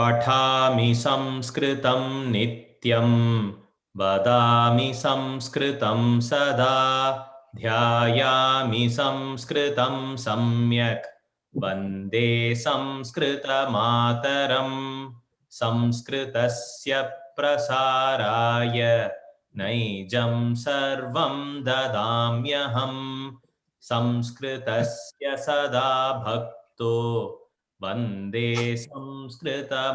पठामि संस्कृतं नित्यं वदामि संस्कृतं सदा ध्यायामि संस्कृतं सम्यक् वन्दे संस्कृतमातरम् संस्कृतस्य प्रसाराय नैजं सर्वं ददाम्यहम् संस्कृतस्य सदा भक्तो वन्दे संस्कृतमातरम्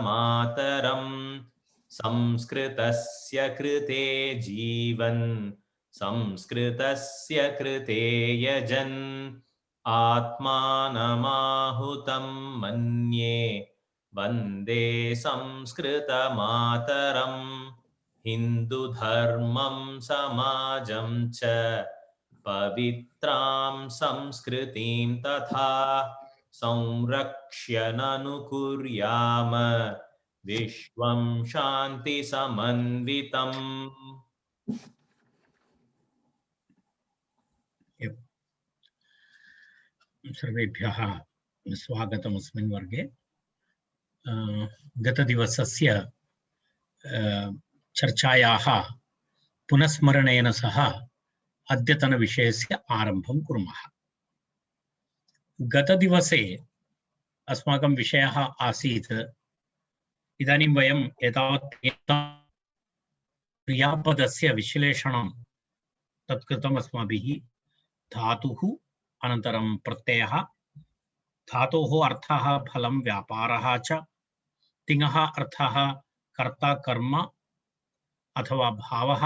संस्कृतस्य कृते जीवन् संस्कृतस्य कृते यजन् आत्मानमाहुतं मन्ये वन्दे संस्कृतमातरम् हिन्दुधर्मं समाजं च पवित्रां संस्कृतिं तथा संरक्ष्य ननुकुर्याम विश्वं शान्ति समन्वितम्। सर्वेभ्यः स्वागतम् अस्मिन् वर्गे। गतदिवसस्य चर्चायाः पुनस्मरणेन सह अद्यतनविषयस्य आरम्भं कुर्मः। गतदिवसे अस्माकं विषयः आसीत् इदानीं वयं एतावत् क्रियापदस्य विश्लेषणं तत् कृतम् अस्माभिः। धातुः अनन्तरं प्रत्ययः, धातोः अर्थः फलं व्यापारः च, तिङः अर्थः कर्ता कर्म अथवा भावः,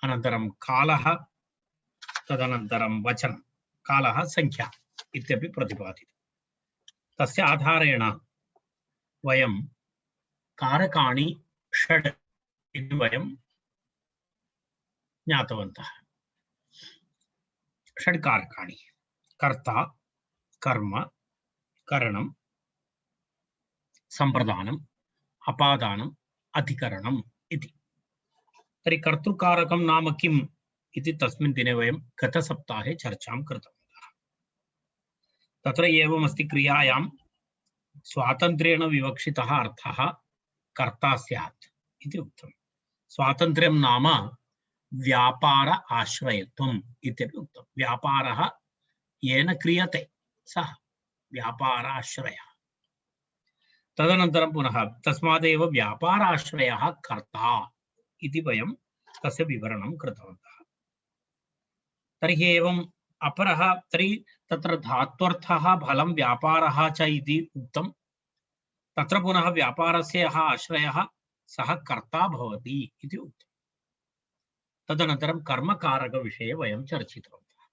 अनन्तरं कालः, तदनन्तरं वचनं, कालः संख्या इत्यपि प्रतिपादितम्। तस्य आधारेण वयं कारकाणि षड् इति वयं ज्ञातवन्तः। षड् कारकाणि: कर्ता, कर्म, करणं, सम्प्रदानम्, अपादानम्, अधिकरणम् इति। तर्हि कर्तृकारकं नाम किम् इति तस्मिन् दिने वयं गतसप्ताहे चर्चां कृतवन्तः। तत्र एवमस्ति, क्रियायां स्वातन्त्र्येण विवक्षितः अर्थः कर्ता स्यात् इति उक्तम्। स्वातन्त्र्यं नाम व्यापार आश्रयत्वम् इत्यपि उक्तम्। व्यापारः येन क्रियते सः व्यापाराश्रयः। तदनन्तरं पुनः तस्मादेव व्यापाराश्रयः कर्ता इति वयं तस्य विवरणं कृतवन्तः। तर्हि एवम् अपरः, तर्हि तत्र धात्वर्थः फलं व्यापारः च इति उक्तं। तत्र पुनः व्यापारस्य यः आश्रयः सः कर्ता भवति इति उक्तम्। तदनन्तरं कर्मकारकविषये वयं चर्चितवन्तः।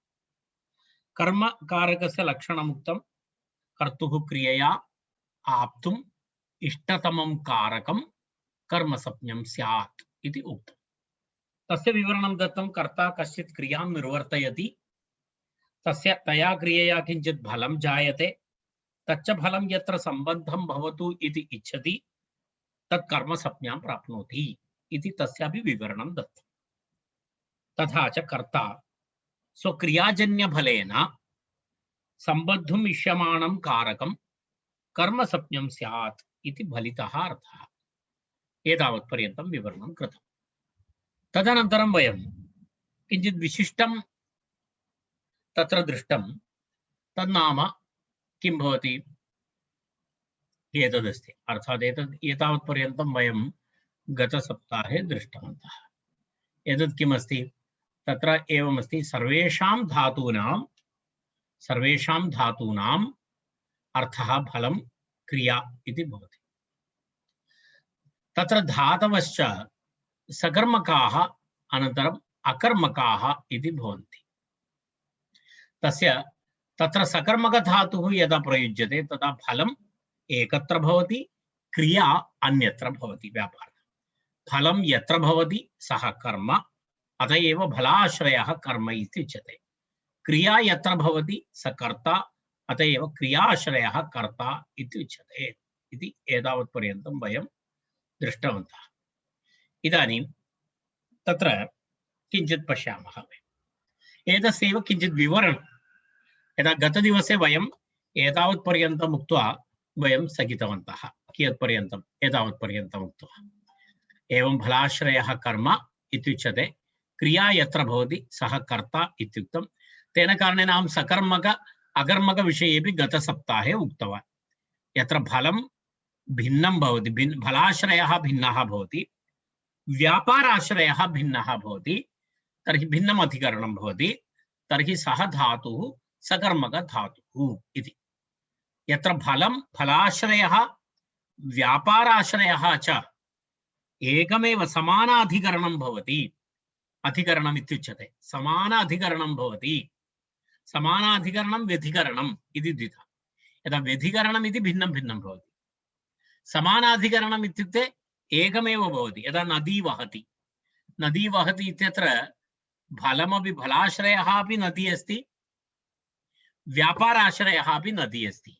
कर्मकारकस्य लक्षणम् उक्तं। कर्तुः क्रियया आप्तुम् इष्टतमं कारकं कर्मसंज्ञं स्यात् इति उक्तम्। तस्य विवरणं दत्तं। कर्ता कश्चित् क्रियां निर्वर्तयति, तस्य तया क्रियया किञ्चित् फलं जायते, तच्च फलं यत्र सम्बद्धं भवतु इति इच्छति तत् कर्मसंज्ञां प्राप्नोति इति तस्यापि विवरणं दत्तम्। तथा च कर्ता स्वक्रियाजन्यफलेन सम्बद्धुम् इष्यमाणं कारकं कर्मसंज्ञं स्यात् इति फलितः अर्थः। एतावत्पर्यन्तं विवरणं कृतम्। तदनन्तरं वयं किञ्चित् विशिष्टं तत्र दृष्टं। तन्नाम किं भवति? एतदस्ति। अर्थात् एतावत्पर्यन्तं वयं गतसप्ताहे दृष्टवन्तः। एतत् किमस्ति? तत्र एवमस्ति, सर्वेषां धातूनाम् अर्थः फलं क्रिया इति भवति। तत्र धातवश्च सकर्मकाः अनन्तरम् अकर्मकाः इति भवन्ति। तत्र सकर्मकधातुः यदा प्रयुज्यते तदा फलम् एकत्र भवति, क्रिया अन्यत्र भवति। व्यापारः फलं यत्र भवति सः कर्म, अत एव फलाश्रयः कर्म इत्युच्यते। क्रिया यत्र भवति स कर्ता, अत एव क्रियाश्रयः कर्ता इत्युच्यते इति एतावत्पर्यन्तं वयं दृष्टवन्तः। इदानीं तत्र किञ्चित् पश्यामः। एतस्यैव किञ्चित् विवरणं यदा गतदिवसे वयम् एतावत्पर्यन्तम् उक्त्वा वयं स्थगितवन्तः। कियत्पर्यन्तम् एतावत्पर्यन्तम् उक्त्वा एवं फलाश्रयः कर्म इत्युच्यते क्रिया यत्र भवति सः कर्ता इत्युक्तं तेन कारणेन अहं सकर्मक अकर्मक विषयेपि गतसप्ताहे उक्तवान् यत्र फलं भिन्नं भवति फलाश्रयः भिन्नः भवति व्यापाराश्रयः भिन्नः भवति तर्हि भिन्नम् अधिकरणं भवति तर्हि सः धातुः सकर्मक धातुः इति यत्र फलं फलाश्रयः व्यापाराश्रयः च एकमेव समानाधिकरणं भवति अधिकरणम् इत्युच्यते समानाधिकरणं भवति समानाधिकरणं व्यधिकरणम् इति द्विधा यदा व्यधिकरणम् इति भिन्नं भिन्नं भवति समानाधिकरणम् इत्युक्ते एकमेव भवति यदा नदी वहति इत्यत्र फलमपि फलाश्रयः अपि नदी अस्ति व्यापाराश्रयः अपि नदी अस्ति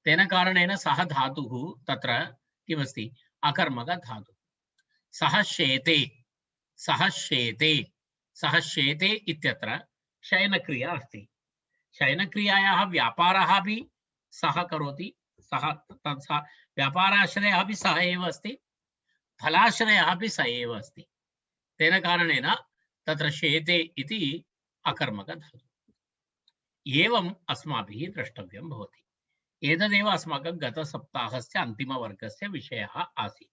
तेन कारणेन सः धातुः तत्र किमस्ति अकर्मक धातुः सः शेते इत्यत्र शयनक्रिया अस्ति शयनक्रियायाः व्यापारः अपि सः करोति सः व्यापाराश्रयः अपि सः एव अस्ति फलाश्रयः अपि सः एव अस्ति तेन कारणेन तत्र शेते इति अकर्मक धातुः एवम् अस्माभिः द्रष्टव्यं भवति एतदेव अस्माकं गतसप्ताहस्य अन्तिमवर्गस्य विषयः आसीत्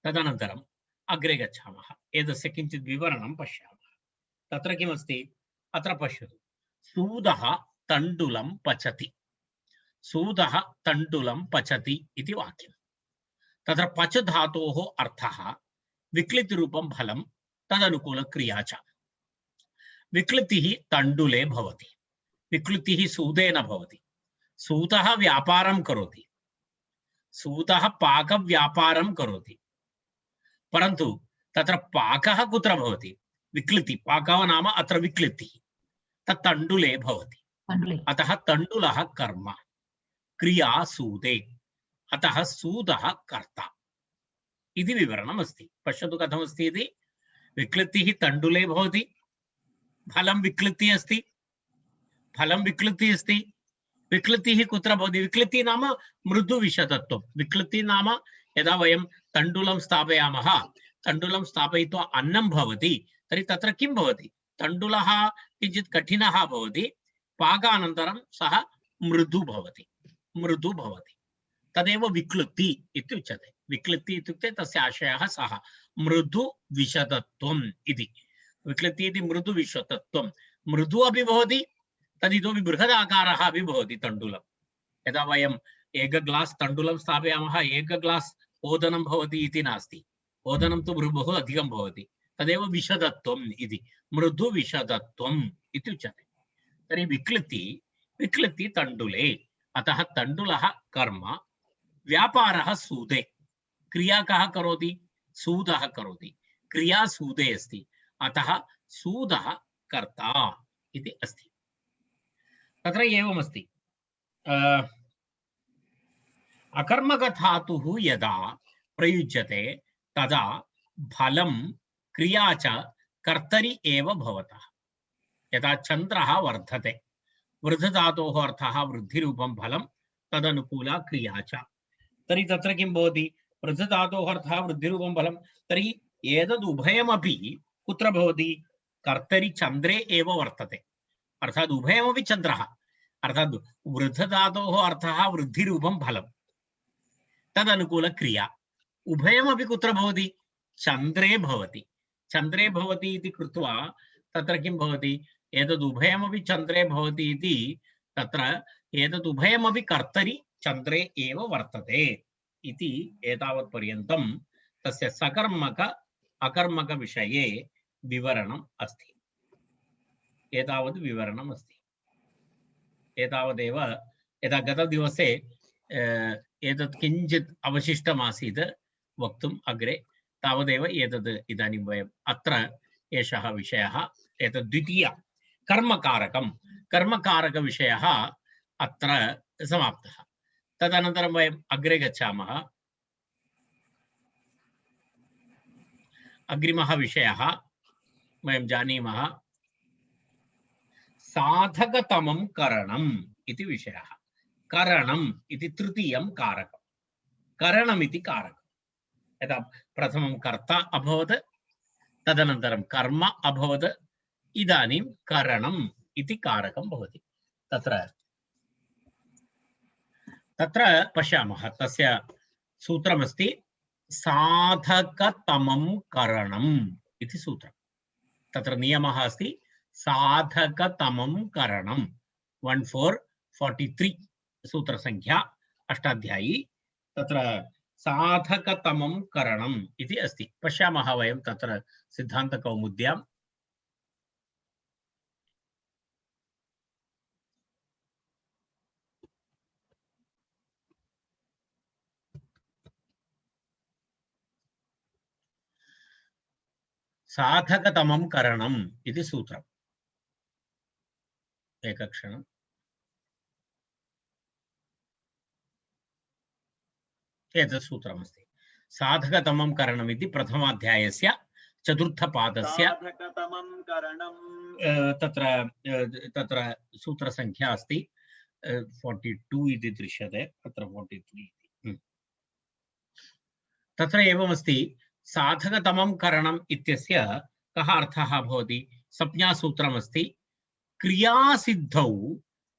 तदनन्तरम् अग्रे गच्छामः एतस्य किञ्चित् विवरणं पश्यामः तत्र किमस्ति अत्र पश्यतु सूदः तण्डुलं पचति इति वाक्यं तत्र पच धातोः अर्थः विक्लितिरूपं फलं तदनुकूलक्रिया च विक्लितिः तण्डुले भवति विक्लितिः सूदेन भवति सूतः व्यापारं करोति सूतः पाकव्यापारं करोति परन्तु तत्र पाकः कुत्र भवति विक्लिति पाकः नाम अत्र विक्लितिः तत् तण्डुले भवति अतः तण्डुलः कर्म क्रिया सूदे अतः सूदः कर्ता इति विवरणम् अस्ति पश्यतु कथमस्ति इति विक्लितिः तण्डुले भवति फलं विक्लितिः अस्ति विक्लितिः कुत्र भवति विक्लितिः नाम मृदुविशदत्वं विक्लितिः नाम यदा वयं तण्डुलं स्थापयामः तण्डुलं स्थापयित्वा अन्नं भवति तर्हि तत्र किं भवति तण्डुलः किञ्चित् कठिनः भवति पाकानन्तरं सः मृदु भवति तदेव विक्लिति इत्युच्यते विक्लिति इत्युक्ते तस्य आशयः सः मृदुविशदत्वम् इति विक्लिति इति मृदुविशदत्वं मृदु अपि भवति तदितोपि बृहदाकारः अपि भवति तण्डुलं यदा वयम् एक ग्लास् तण्डुलं स्थापयामः एक ग्लास् ओदनं भवति इति नास्ति ओदनं तु बहु अधिकं भवति तदेव विशदत्वम् इति मृदुविशदत्वम् इत्युच्यते तर्हि विक्लिति तण्डुले अतः तण्डुलः कर्म व्यापारः सूदे क्रिया कः करोति सूदः करोति क्रिया सूदे अस्ति अतः सूदः कर्ता इति अस्ति तत्र एवमस्ति अकर्मकधातुः यदा प्रयुज्यते तदा फलं क्रिया च कर्तरि एव भवतः यदा चन्द्रः वर्धते वृद्धधातोः अर्थः वृद्धिरूपं फलं तदनुकूला क्रिया च तर्हि तत्र किं भवति वृद्धधातोः अर्थः वृद्धिरूपं फलं तर्हि एतदुभयमपि कुत्र भवति कर्तरि चन्द्रे एव वर्तते अर्थात् उभयमपि चन्द्रः अर्थात् वृद्धधातोः अर्थः वृद्धिरूपं फलं तदनुकूलक्रिया उभयमपि कुत्र भवति चन्द्रे भवति इति कृत्वा तत्र किं भवति एतदुभयमपि चन्द्रे भवति इति तत्र एतदुभयमपि कर्तरि चन्द्रे एव वर्तते इति एतावत्पर्यन्तं तस्य सकर्मक अकर्मक विषये विवरणम् अस्ति एतावत् विवरणम् अस्ति एतावदेव यदा गतदिवसे एतत् किञ्चित् अवशिष्टमासीत् वक्तुम् अग्रे तावदेव एतत् इदानीं वयम् अत्र एषः विषयः एतत् द्वितीय कर्मकारकविषयः अत्र समाप्तः तदनन्तरं वयम् अग्रे गच्छामः अग्रिमः विषयः वयं जानीमः साधकतमं करणम् इति विषयः करणम् इति तृतीयं कारकम् करणमिति कारकम्। यदा प्रथमं कर्ता अभवत्, तदनन्तरं कर्म अभवत्, इदानीं करणम् इति कारकं भवति। तत्र पश्यामः, तस्य सूत्रमस्ति साधकतमं करणम् इति सूत्रम्। तत्र नियमः अस्ति साधकतमं करणम्। 1443 सूत्रसङ्ख्या, अष्टाध्यायी। तत्र साधकतमं करणम् इति अस्ति। पश्यामः वयं तत्र सिद्धान्तकौमुद्याम्। साधकतमं करणम् इति सूत्रम्। एकक्षणम्। एतत् सूत्रमस्ति। साधकतमं करणम् इति प्रथमाध्यायस्य चतुर्थपादस्य तत्र सूत्रसङ्ख्या अस्ति 42 इति दृश्यते, अत्र 43 इति। तत्र एवमस्ति, साधकतमं करणम् इत्यस्य कः अर्थः भवति? संज्ञासूत्रमस्ति क्रियासिद्धौ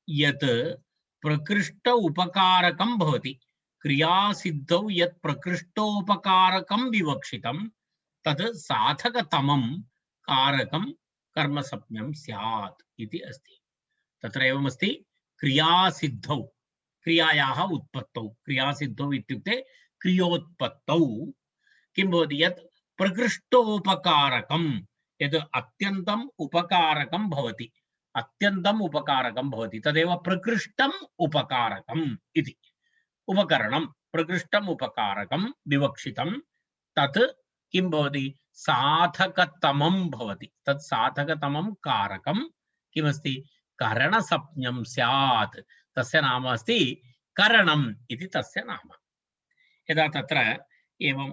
यत् प्रकृष्ट उपकारकं भवति, क्रियासिद्धौ यत् प्रकृष्टोपकारकं विवक्षितं तद् साधकतमं कारकं कर्मसंज्ञं स्यात् इति अस्ति। तत्र एवमस्ति, क्रियासिद्धौ, क्रियायाः उत्पत्तौ, क्रियासिद्धौ इत्युक्ते क्रियोत्पत्तौ किं भवति? यत् प्रकृष्टोपकारकं, यद् अत्यन्तम् उपकारकं भवति, अत्यन्तम् उपकारकं भवति, तदेव प्रकृष्टम् उपकारकम् इति। उपकरणं प्रकृष्टम् उपकारकं विवक्षितं तत् किं भवति? साधकतमं भवति। तत् साधकतमं कारकं किमस्ति? करणसंज्ञं स्यात्। तस्य नाम अस्ति करणम् इति तस्य नाम। यदा तत्र एवं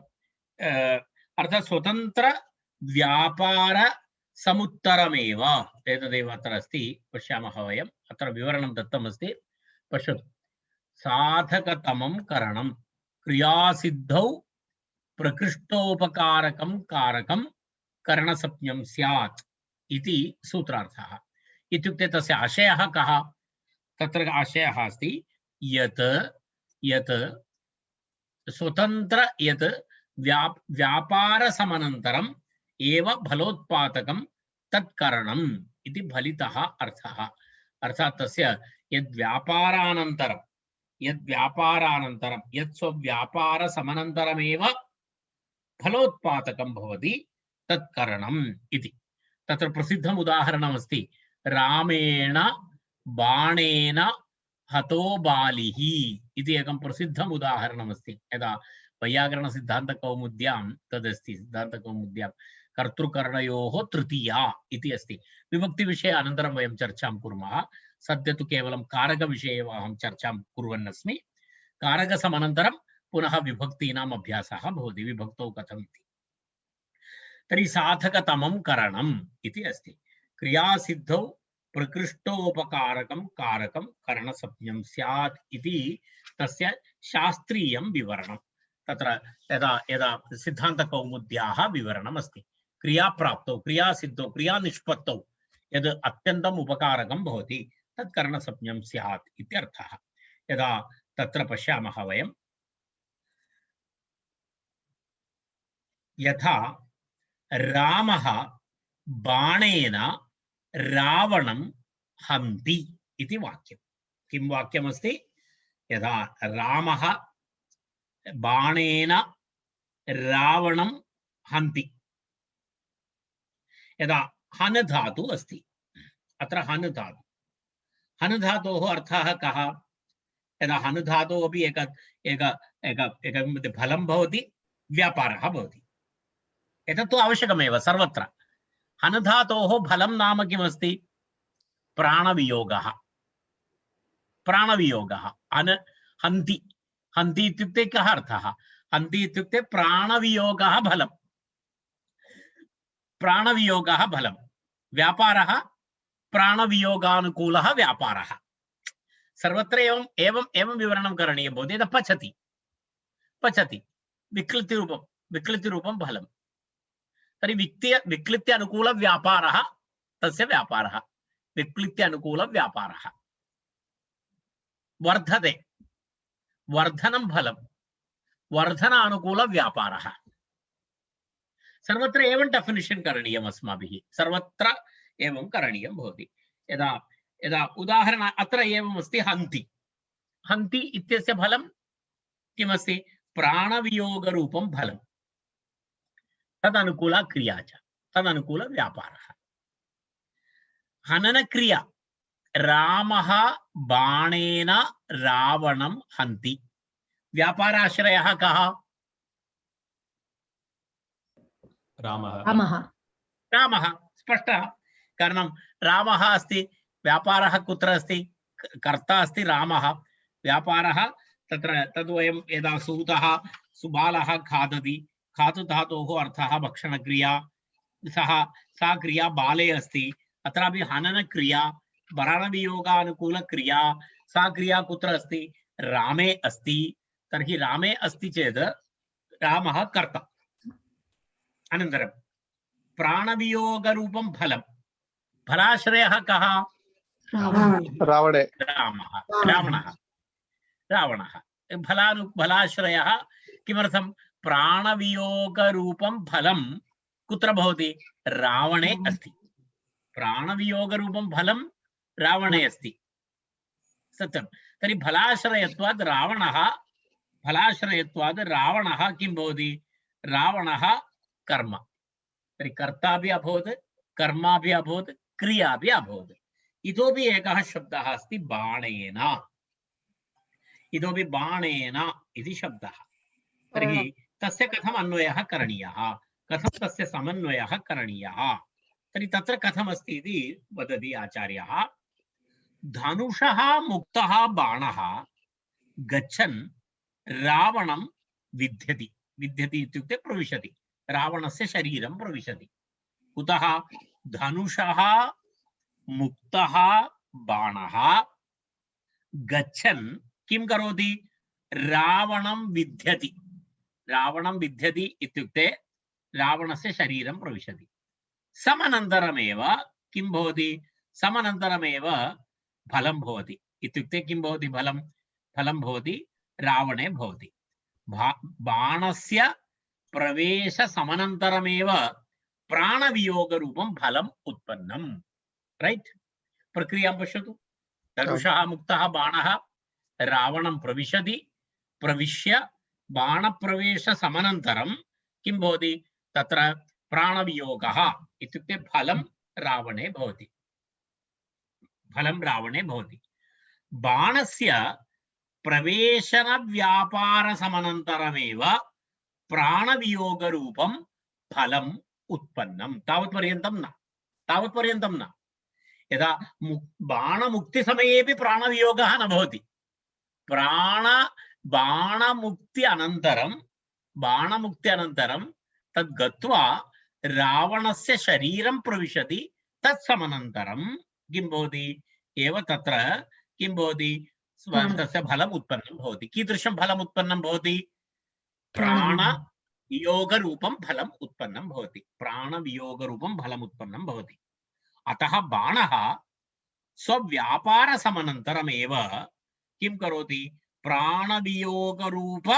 अर्थात् स्वतन्त्र व्यापार समुत्तरमेव, एतदेव अत्र अस्ति। पश्यामः वयम्, अत्र विवरणं दत्तमस्ति, पश्यतु। साधकतमं करणं क्रियासिद्धौ प्रकृष्टोपकारकं कारकं करणसंज्ञं स्यात् इति सूत्रार्थः। इत्युक्ते तस्य आशयः कः? तत्र आशयः अस्ति यत् स्वतन्त्र यत् व्यापारसमनन्तरम् एव फलोत्पादकं तत्करणम् इति फलितः अर्थः। अर्थात् तस्य यद्व्यापारानन्तरं यत् स्वव्यापारसमनन्तरमेव फलोत्पादकं भवति तत्करणम् इति। तत्र प्रसिद्धम् उदाहरणमस्ति रामेण बाणेन हतो बालिः इति एकं प्रसिद्धम् उदाहरणमस्ति। यदा वैयाकरणसिद्धान्तकौमुद्यां तदस्ति, सिद्धान्तकौमुद्यां कर्तृकर्णयोः तृतीया इति अस्ति। विभक्तिविषये अनन्तरं वयं चर्चां कुर्मः। सद्य तु केवलं कारकविषये एव अहं चर्चां कुर्वन्नस्मि। कारकसमनन्तरं पुनः विभक्तीनाम् अभ्यासः भवति, विभक्तौ कथम् इति। तर्हि साधकतमं करणम् इति अस्ति। क्रियासिद्धौ प्रकृष्टोपकारकं कारकं करणसंज्ञं स्यात् इति तस्य शास्त्रीयं विवरणं। तत्र यदा सिद्धान्तकौमुद्याः विवरणम् अस्ति, क्रियाप्राप्तौ, क्रियासिद्धौ, क्रियानिष्पत्तौ यद् अत्यन्तम् उपकारकं भवति तत् करणसंज्ञं स्यात् इत्यर्थः। यदा तत्र पश्यामः वयं, यथा रामः बाणेन रावणं हन्ति इति वाक्यं। किं वाक्यमस्ति? यदा रामः बाणेन रावणं हन्ति, यदा हन् धातु अस्ति, अत्र हन् धातु, हन् धातोः अर्थः कः? यदा हन् धातोः अपि एक फलं भवति, व्यापारः भवति। एतत्तु आवश्यकमेव सर्वत्र। हन् धातोः फलं नाम किमस्ति? प्राणवियोगः। प्राणवियोगः हन्ति, हन्ति इत्युक्ते कः अर्थः? हन्ति इत्युक्ते प्राणवियोगः फलं, प्राणवियोगः फलं, व्यापारः प्राणवियोगानुकूलः व्यापारः। सर्वत्र एवं विवरणं करणीयं भवति। यदा पचति, पचति विक्लितिरूपं फलं तर्हि विक्लित्य अनुकूलव्यापारः तस्य व्यापारः विक्लित्य अनुकूलव्यापारः वर्धते वर्धनं फलं वर्धनानुकूलव्यापारः सर्वत्र एवं डेफिनिशन करणीयम् अस्माभिः सर्वत्र एवं करणीयं भवति यदा यदा उदाहरण अत्र एवम् अस्ति हन्ति हन्ति इत्यस्य फलं किमस्ति प्राणवियोगरूपं फलं तदनुकूला क्रिया च तदनुकूलव्यापारः हननक्रिया रामः बाणेन रावणं हन्ति व्यापाराश्रयः कः रामः रामः स्पष्टः कारणं रामः अस्ति व्यापारः कुत्र अस्ति कर्ता अस्ति रामः व्यापारः तत्र तद्वयं यदा सूतः सुबालः खादति खादु धातोः अर्थः भक्षणक्रिया सा क्रिया बाले अस्ति अत्रापि हननक्रिया प्राणवियोगानुकूलक्रिया सा क्रिया कुत्र अस्ति रामे अस्ति तर्हि रामे अस्ति चेत् रामः कर्ता अनन्तरं प्राणवियोगरूपं फलं फलाश्रयः कः रावणे रावणः फलाश्रयः किमर्थं प्राणवियोगरूपं फलं कुत्र भवति रावणे अस्ति प्राणवियोगरूपं फलं रावणे अस्ति सत्यं तर्हि फलाश्रयत्वात् रावणः किं भवति रावणः कर्म तर्हि कर्ता अपि अभवत् कर्मा अपि अभवत् क्रिया अपि अभवत् इतोपि एकः शब्दः अस्ति बाणेन इतोपि बाणेन इति शब्दः तर्हि तस्य कथम् अन्वयः करणीयः कथं तस्य समन्वयः करणीयः तर्हि तत्र कथमस्ति इति वदति आचार्यः धनुषः मुक्तः बाणः गच्छन् रावणं विद्यति इत्युक्ते प्रविशति रावणस्य शरीरं प्रविशति कुतः धनुषः मुक्तः बाणः गच्छन् किं करोति रावणं विद्यति इत्युक्ते रावणस्य शरीरं प्रविशति समनन्तरमेव किं भवति समनन्तरमेव फलं भवति इत्युक्ते किं भवति फलं भवति रावणे भवति बाणस्य प्रवेश समनन्तरमेव प्राणवियोगरूपं फलम् उत्पन्नं राइट प्रक्रियां पश्यतु धनुषः मुक्तः बाणः रावणं प्रविशति प्रविश्य बाणप्रवेश समनन्तरं किं भवति तत्र प्राणवियोगः इत्युक्ते फलं रावणे भवति बाणस्य प्रवेशन व्यापार समनन्तरमेव प्राणवियोगरूपं फलम् उत्पन्नं तावत्पर्यन्तं न यदा बाणमुक्ति समयेपि प्राणवियोगः न भवति बाणमुक्ति अनन्तरं तद् गत्वा रावणस्य शरीरं प्रविशति तत्समनन्तरं किं भवति एव तत्र किं भवति तस्य फलम् उत्पन्नं भवति कीदृशं फलम् उत्पन्नं भवति प्राणवियोगरूपं फलम् उत्पन्नं भवति अतः बाणः स्वव्यापारसमनन्तरमेव किं करोति प्राणवियोगरूप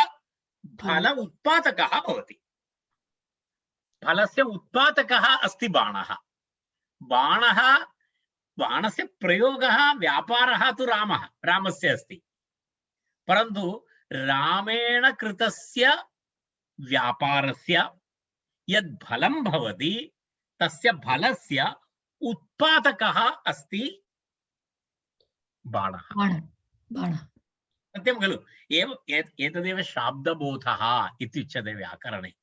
फल उत्पादकः भवति फलस्य उत्पादकः अस्ति बाणस्य प्रयोगः व्यापारः तु रामस्य अस्ति परन्तु रामेण कृतस्य व्यापारस्य यद् फलं भवति तस्य फलस्य उत्पादकः अस्ति बाणः सत्यं खलु एतदेव शाब्दबोधः इत्युच्यते व्याकरणे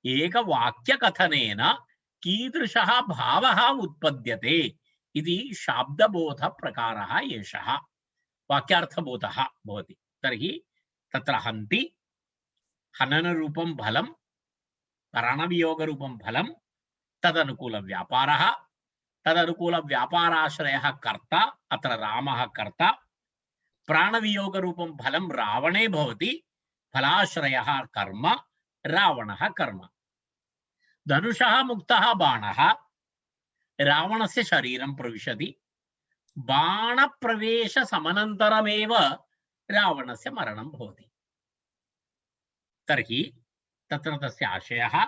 एकवाक्यकथनेन कीदृशः भावः उत्पद्यते इति शाब्दबोधप्रकारः एषः वाक्यार्थबोधः भवति तर्हि तत्र हन्ति हननरूपं फलं प्राणवियोगरूपं फलं तदनुकूलव्यापारः तदनुकूलव्यापाराश्रयः कर्ता अत्र रामः कर्ता प्राणवियोगरूपं फलं रावणे भवति फलाश्रयः कर्म, रावणः कर्म। धनुषः मुक्तः बाणः रावणस्य शरीरं प्रविशति, बाणप्रवेशसमनन्तरमेव रावणस्य मरणं भवति। तर्हि तत्र तस्य आशयः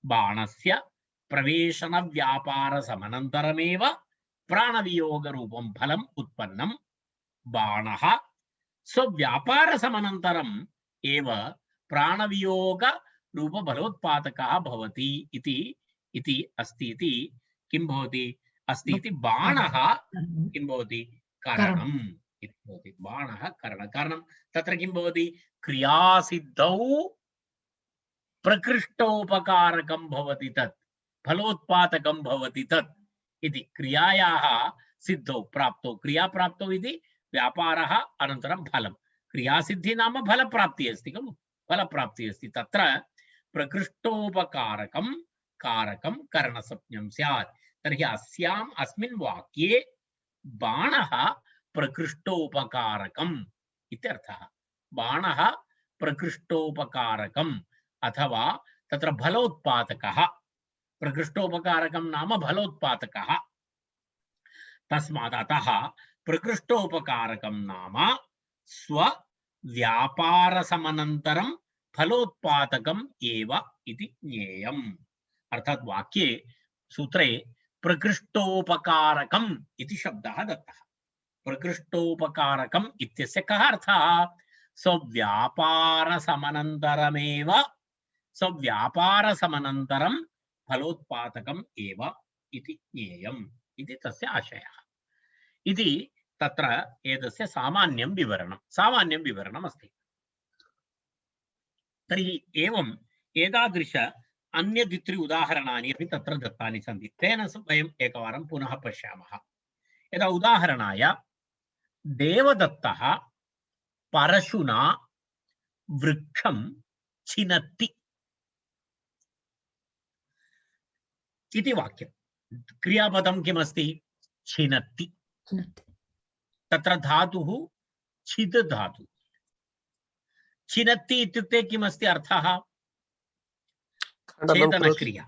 बाणस्य प्रवेशनव्यापारसमनन्तरमेव प्राणवियोगरूपं फलम् उत्पन्नं, बाणः स्वव्यापारसमनन्तरम् एव प्राणवियोगरूपफलोत्पादकः भवति इति अस्ति इति किं भवति? अस्ति इति बाणः किं भवति? करणम् इति भवति। बाणः करणं तत्र किं भवति? क्रियासिद्धौ प्रकृष्टोपकारकं भवति, तत् फलोत्पादकं भवति तत् इति। क्रियायाः सिद्धौ प्राप्तौ, क्रिया प्राप्तौ इति व्यापारः अनन्तरं फलं। क्रियासिद्धि नाम फलप्राप्तिः अस्ति खलु, फलप्राप्तिः अस्ति। तत्र प्रकृष्टोपकारकं कारकं करणसंज्ञं स्यात्। तर्हि अस्मिन् वाक्ये बाणः प्रकृष्टोपकारकम् इत्यर्थः। बाणः प्रकृष्टोपकारकम् अथवा तत्र फलोत्पादकः। प्रकृष्टोपकारकं नाम फलोत्पादकः। तस्मात् अतः प्रकृष्टोपकारकं नाम स्वव्यापारसमनन्तरं फलोत्पादकम् एव इति ज्ञेयम्। अर्थात् वाक्ये सूत्रे प्रकृष्टोपकारकम् इति शब्दः दत्तः। प्रकृष्टोपकारकम् इत्यस्य कः अर्थः? स्वव्यापारसमनन्तरं फलोत्पादकम् एव इति ज्ञेयम् इति तस्य आशयः। इति तत्र एतस्य सामान्यं विवरणम् अस्ति। तर्हि एवम् एतादृश अन्यद्वित्रि उदाहरणानि अपि तत्र दत्तानि सन्ति। तेन वयम् एकवारं पुनः पश्यामः। यदा उदाहरणाय देवदत्तः परशुना वृक्षं छिनत्ति इति वाक्यं। क्रियापदं किमस्ति? छिनत्ति। तत्र धातुः छिद् धातु। छिनत्ति इत्युक्ते किमस्ति अर्थः? छेदनक्रिया,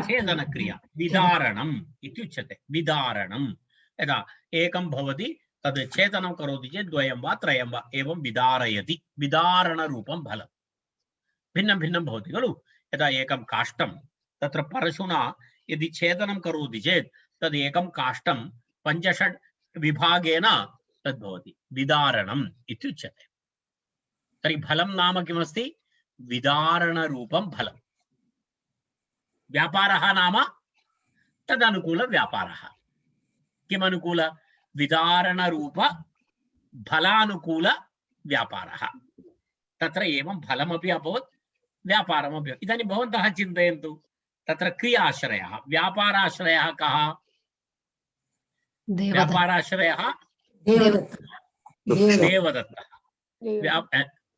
छेदनक्रिया, विदारणम् इत्युच्यते। विदारणं यदा एकं भवति तद् छेदनं करोति चेत् द्वयं वा त्रयं वा एवं विदारयति। विदारणरूपं फलं भिन्नं भिन्नं भवति खलु। यदा एकं काष्ठं तत्र परशुना यदि छेदनं करोति चेत् तद् एकं काष्ठं 5-6 विभागेन तद्भवति, विदारणम् इत्युच्यते। तर्हि फलं नाम किमस्ति? विदारणरूपं फलं। व्यापारः नाम तदनुकूलव्यापारः। किमनुकूल? विदारणरूप फलानुकूलव्यापारः। तत्र एवं फलमपि अभवत्, व्यापारमपि। इदानीं भवन्तः चिन्तयन्तु, तत्र क्रियाश्रयः, व्यापाराश्रयः कः? व्यापाराश्रयः देवदत्तः।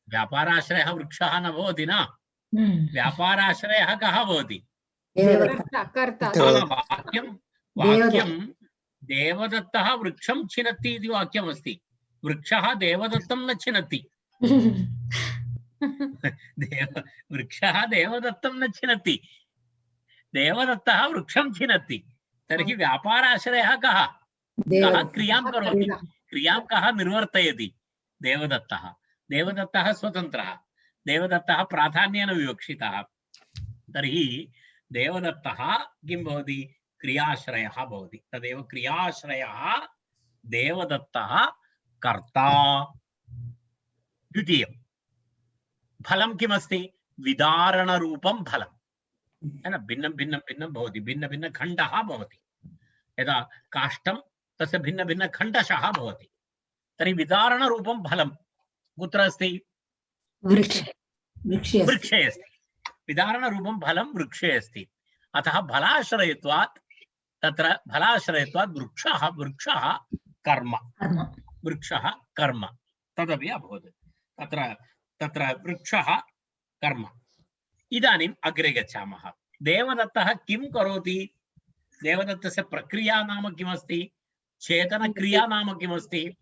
व्यापाराश्रयः वृक्षः न भवति न, व्यापाराश्रयः कः भवति? वाक्यं देवदत्तः वृक्षं छिनत्ति इति वाक्यमस्ति। वृक्षः देवदत्तं न छिनत्ति। वृक्षः देवदत्तं न छिनत्ति, देवदत्तः वृक्षं छिनत्ति। तर्हि व्यापाराश्रयः कः? कः क्रियां करोति? क्रियां कः निर्वर्तयति? देवदत्तः। देवदत्तः स्वतन्त्रः, देवदत्तः प्राधान्येन विवक्षितः। तर्हि देवदत्तः किं भवति? क्रियाश्रयः भवति। तदेव क्रियाश्रयः देवदत्तः कर्ता। द्वितीयं फलं किमस्ति? विदारणरूपं फलं। भिन्नं भिन्नं भिन्नं भवति, भिन्न भिन्न खण्डः भवति। यदा काष्ठं तस्य भिन्न भिन्न खण्डशः भवति। तर्हि विदारणरूपं फलं कुत्र अस्ति? वृक्षे अस्ति। विदारणरूपं फलं वृक्षे अस्ति। अतः फलाश्रयत्वात् तत्र फलाश्रयत्वात् वृक्षः कर्म, वृक्षः कर्म तदपि अभवत्। तत्र वृक्षः कर्म। इदानीम् अग्रे गच्छामः। देवदत्तः किं करोति? देवदत्तस्य प्रक्रिया नाम किमस्ति? छेदनक्रिया नाम किमस्ति?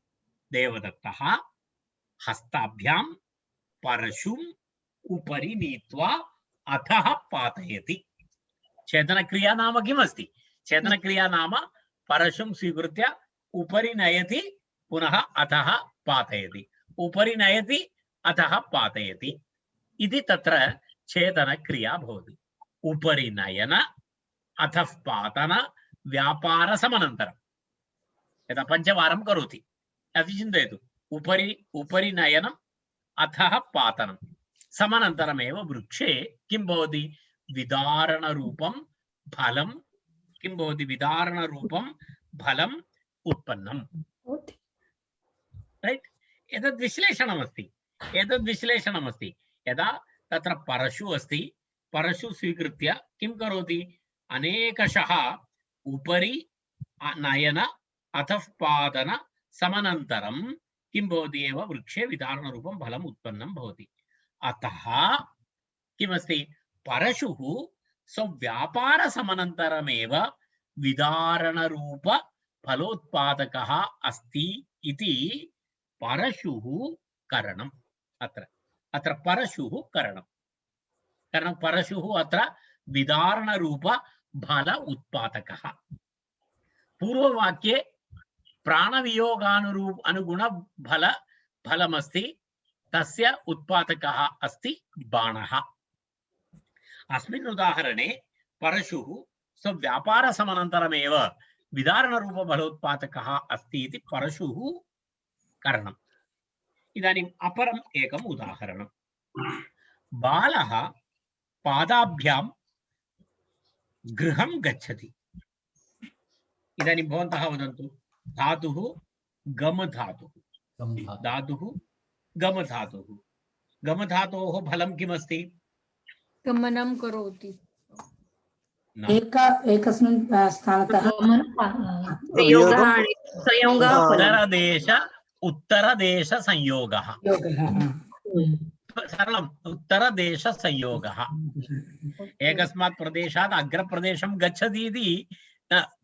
देवदत्तः हस्ताभ्यां परशुम् उपरि नीत्वा अधः पातयति। छेदनक्रिया नाम किमस्ति? छेदनक्रिया नाम परशुं स्वीकृत्य उपरि नयति पुनः अधः पातयति, उपरि नयति अधः पातयति इति तत्र छेदनक्रिया भवति। उपरि नयन अधः पातन व्यापार समनन्तरं यदा पञ्चवारं करोति अति चिन्तयतु। उपरि नयनम् अधः पातनं समनन्तरमेव वृक्षे किं भवति? विदारणरूपं फलं किं भवति? विदारणरूपं फलम् उत्पन्नम्। रैट्? एतद् विश्लेषणमस्ति। यदा तत्र परशु अस्ति, परशु स्वीकृत्य किं करोति? अनेकशः उपरि नयन अधः पादन समनन्तरं किं भवति एव वृक्षे विदारणरूपं फलम् उत्पन्नं भवति। अतः किमस्ति? परशुः स्वव्यापारसमनन्तरमेव विदारणरूप फलोत्पादकः अस्ति इति परशुः करणम्। अत्र परशुः करणं परशुः अत्र विदारणरूप फल उत्पादकः। पूर्ववाक्ये अनुगुण फलमस्ति, तस्य उत्पादकः अस्ति बाणः। अस्मिन् उदाहरणे परशुः स्वव्यापारसमनन्तरमेव विदारणरूप फलोत्पादकः अस्ति इति परशुः करणम्। इदानीम् अपरम् एकम् उदाहरणम्। बालः पादाभ्यां गृहं गच्छति। इदानीं भवन्तः वदन्तु, धातुः गम धातुः, गमधातोः फलं किमस्ति? गमनं करोति। एकस्मिन् स्थानतः उत्तरदेश संयोगः। सरलम्, उत्तरदेश संयोगः। एकस्मात् प्रदेशात् अग्रप्रदेशं गच्छति इति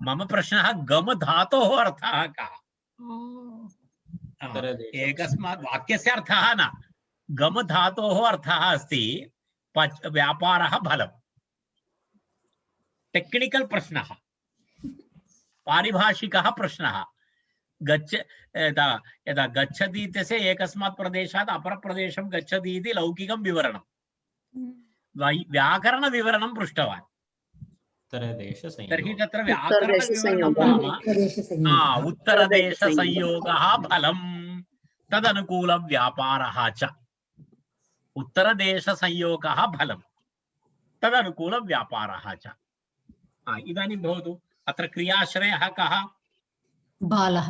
मम प्रश्नः, गम धातोः अर्थः कः? एकस्मात् वाक्यस्य अर्थः न, गम धातोः अर्थः अस्ति व्यापारः फलम्। टेक्निकल प्रश्नः, पारिभाषिकः प्रश्नः। यदा गच्छति इत्यस्य एकस्मात् प्रदेशात् अपरप्रदेशं गच्छति इति लौकिकं विवरणं, व्याकरणविवरणं पृष्टवान्। तर्हि तत्र व्याकरणविवरणं नाम उत्तरदेशसंयोगः फलं तदनुकूलव्यापारः च। उत्तरदेशसंयोगः फलं तदनुकूलव्यापारः च। इदानीं भवतु, अत्र क्रियाश्रयः कः? बालः।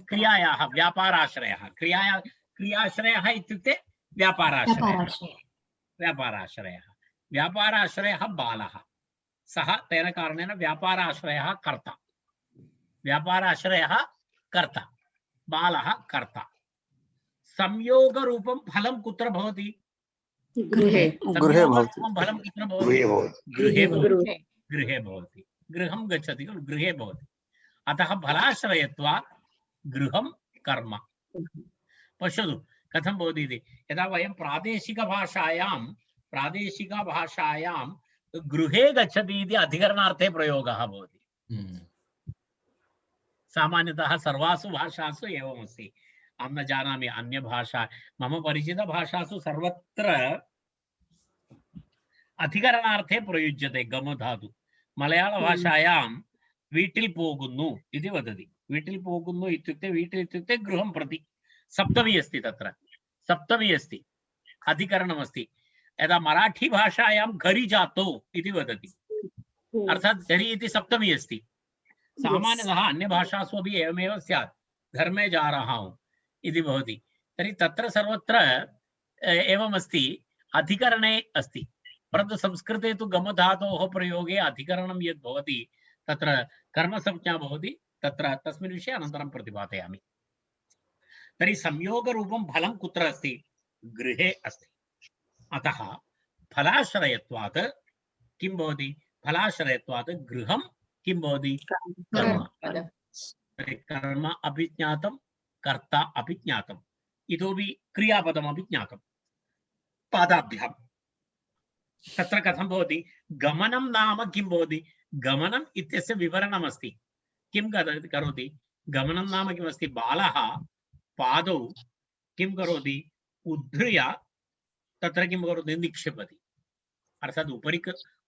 क्रियायाः व्यापाराश्रयः। क्रियाश्रयः इत्युक्ते व्यापाराश्रयः बालः। सः तेन कारणेन व्यापाराश्रयः कर्ता, बालः कर्ता। संयोगरूपं फलं कुत्र भवति? गृहे फलं कुत्र भवति? गृहे भवति। गृहं गच्छति खलु, गृहे भवति। अतः फलाश्रयत्वात् गृहं कर्म। पश्यतु कथं भवति इति। यदा वयं प्रादेशिकभाषायां गृहे गच्छति इति अधिकरणार्थे प्रयोगः भवति। सामान्यतः सर्वासु भाषासु एवमस्ति। अहं न जानामि अन्यभाषा, मम परिचितभाषासु सर्वत्र अधिकरणार्थे प्रयुज्यते गम धातु। मलयाळभाषायां वीटिल् पोगुन्नु इति वदति। वीटिल् पोगुन्नु इत्युक्ते वीटिल् इत्युक्ते गृहं प्रति। सप्तमी अस्ति, तत्र सप्तमी अस्ति, अधिकरणमस्ति। यदा मराठी भाषायां घरि जातो इति वदति, अर्थात् घरि इति सप्तमी अस्ति। सामान्यतः अन्यभाषासु अपि एवमेव स्यात्, घर में जा रहा हूं इति भवति। तर्हि तत्र सर्वत्र एवमस्ति, अधिकरणे अस्ति। परन्तु संस्कृते तु गमधातोः प्रयोगे अधिकरणं यद् भवति तत्र कर्मसंज्ञा भवति। तत्र तस्मिन् विषये अनन्तरं प्रतिपादयामि। तर्हि संयोगरूपं फलं कुत्र अस्ति? गृहे अस्ति। अतः फलाश्रयत्वात् किं भवति? फलाश्रयत्वात् गृहं किं भवति? कर्म। कर्म अपि ज्ञातं, कर्ता अपि ज्ञातं। इतोपि क्रियापदमपि ज्ञातं पादाभ्यां तत्र कथं भवति गमनं नाम किं भवति गमनम् इत्यस्य विवरणमस्ति किं करोति गमनं नाम किमस्ति बालः पादौ किं करोति उद्धृय तत्र किं करोति निक्षेपति अर्थात्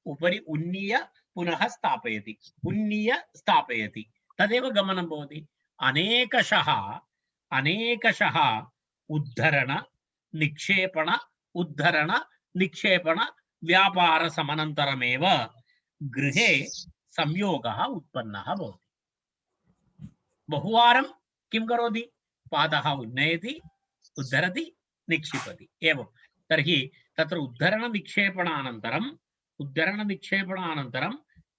उपरि उन्नीय पुनः स्थापयति उन्नीय स्थापयति तदेव गमनं भवति अनेकशः उद्धरण निक्षेपण व्यापार समनन्तरमेव गृहे संयोगः उत्पन्नः भवति बहुवारं किं करोति पादः उन्नयति उद्धरति निक्षिपति एवं तर्हि तत्र उद्धरण निक्षेपणानन्तरं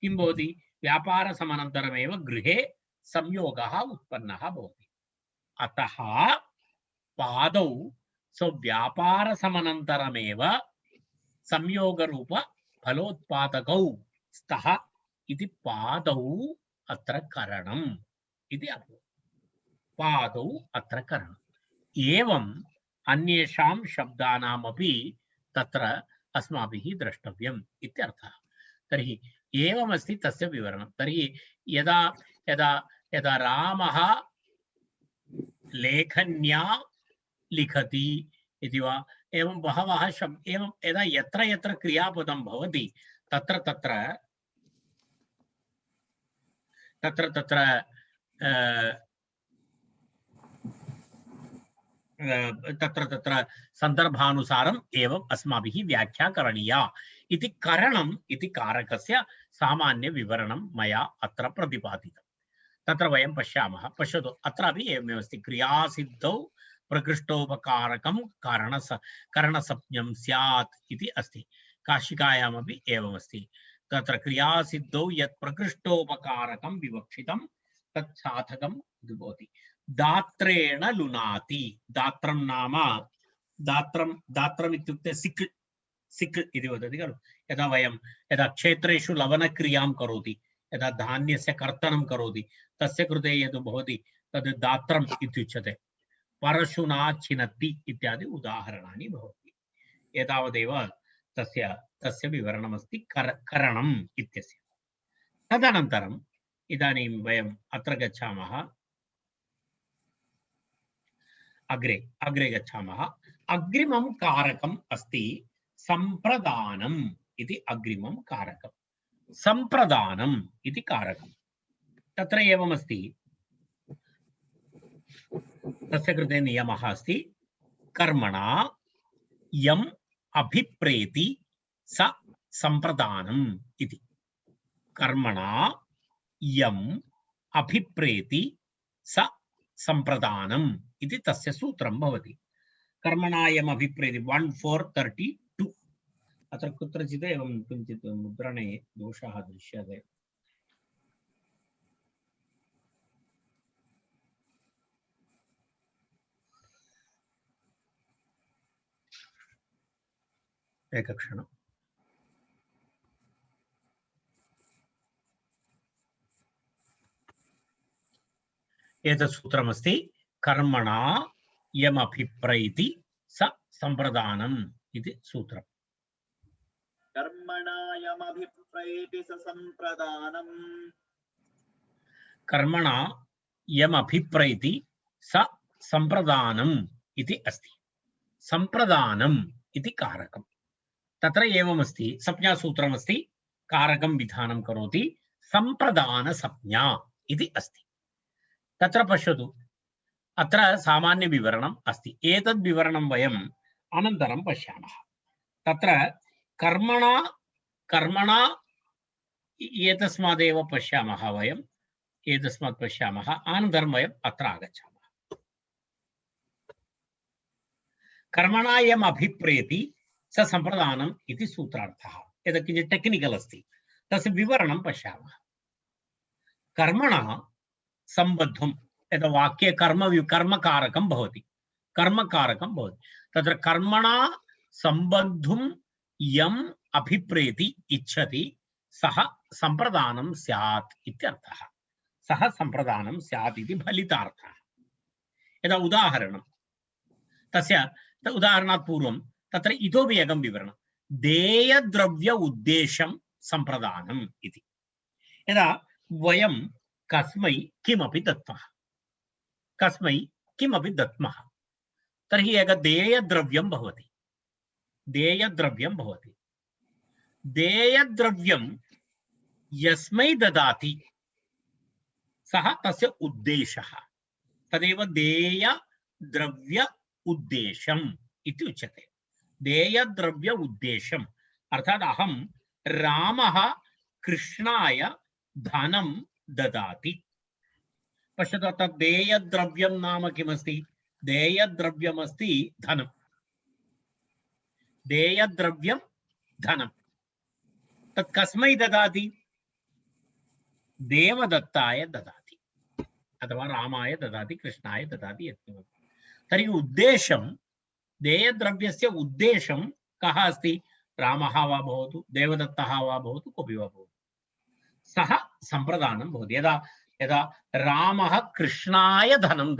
किं भवति व्यापार समनन्तरमेव गृहे संयोगः उत्पन्नः भवति अतः पादौ व्यापार समनन्तरमेव संयोगरूप फलोत्पादकौ स्तः इति पादौ अत्र करणम् इति अर्थः पादौ अत्र करणम् एवम् अन्येषां शब्दानामपि तत्र अस्माभिः द्रष्टव्यम् इत्यर्थः तर्हि एवमस्ति तस्य विवरणं तर्हि यदा यदा यदा रामः लेखन्या लिखति इति वा एवं बहवः शब्द एवं यदा यत्र यत्र क्रियापदं भवति तत्र तत्र तत्र तत्र तत्र तत्र सन्दर्भानुसारम् एवं अस्माभिः व्याख्या करणीया इति करणम् इति कारकस्य सामान्य विवरणं मया अत्र प्रतिपादितं तत्र वयं पश्यामः पश्यतु अत्रापि एवमेवस्ति क्रियासिद्धौ प्रकृष्टोपकारकं करणसप्ञं स्यात् इति अस्ति काशिकायामपि एवमस्ति तत्र क्रियासिद्धौ यत् प्रकृष्टोपकारकं विवक्षितं तत् साधकं भवति दात्रेण लुनाति दात्रं नाम दात्रम् इत्युक्ते सिक् इति वदति खलु यदा क्षेत्रेषु लवनक्रियां करोति यदा धान्यस्य कर्तनं करोति तस्य कृते यद् भवति तद् दात्रम् इत्युच्यते परशुना छिनत्ति इत्यादि उदाहरणानि भवन्ति एतावदेव तस्य विवरणमस्ति करणम् इत्यस्य तदनन्तरम् इदानीं वयम् अत्र गच्छामः अग्रे गच्छामः अग्रिमं कारकम् अस्ति सम्प्रदानम् इति अग्रिमं कारकं सम्प्रदानम् इति कारकं तत्र एवमस्ति तस्य कृते नियमः अस्ति कर्मणा यम् अभिप्रेति स सम्प्रदानम् इति कर्मणा यम् अभिप्रेति स सम्प्रदानम् इति तस्य सूत्रं भवति कर्मणा यम् अभिप्रेति 1432 अत्र कुत्रचित् एवं किञ्चित् मुद्रणे दोषः दृश्यते एकक्षणम् एतत् सूत्रमस्ति कर्मणा यमभिप्रैति स सम्प्रदानम् इति सूत्रम् कर्मणा यमभिप्रैति स सम्प्रदानम् कर्मणा यमभिप्रैति स सम्प्रदानम् इति अस्ति सम्प्रदानम् इति कारकम् तत्र एवमस्ति संज्ञासूत्रमस्ति कारकं विधानं करोति सम्प्रदानसंज्ञा इति अस्ति तत्र पश्यतु अत्र सामान्य विवरणम् अस्ति एतद् विवरणं वयम् अनन्तरं पश्यामः तत्र कर्मणा एतस्मादेव पश्यामः वयम् एतस्मात् पश्यामः अनन्तरं वयम् अत्र आगच्छामः कर्मणा यम् अभिप्रेति स सम्प्रदानम् इति सूत्रार्थः एतत् किञ्चित् टेक्निकल् अस्ति तस्य विवरणं पश्यामः कर्मणा सम्बद्धं यदा वाक्ये कर्मकारकं भवति तत्र कर्मणा सम्बद्धुं यम् अभिप्रेति इच्छति सः सम्प्रदानं स्यात् इत्यर्थः सः सम्प्रदानं स्यात् इति फलितार्थः यदा उदाहरणं तस्य उदाहरणात् पूर्वं तत्र इतोपि एकं विवरणं देयद्रव्य उद्देश्यं सम्प्रदानम् इति। यदा वयं कस्मै किमपि दत्मः तर्हि एकं देयद्रव्यं भवति। देयद्रव्यं यस्मै ददाति सः तस्य उद्देशः, तदेव देयद्रव्य उद्देश्यम् इति उच्यते। देयद्रव्य उद्देश्यम् अर्थात् अहं रामः कृष्णाय धनं ददाति। पश्यतु तत् देयद्रव्यं नाम किमस्ति? देयद्रव्यमस्ति धनं। देयद्रव्यं धनं तत् कस्मै ददाति? देवदत्ताय ददाति अथवा रामाय ददाति, कृष्णाय ददाति यत्किमपि। तर्हि उद्देश्यं, देयद्रव्यस्य उद्देश्यं कः अस्ति? रामः वा भवतु, देवदत्तः वा भवतु, कोऽपि वा भवतु, सः सम्प्रदानं भवति। यदा यदा रामः कृष्णाय धनं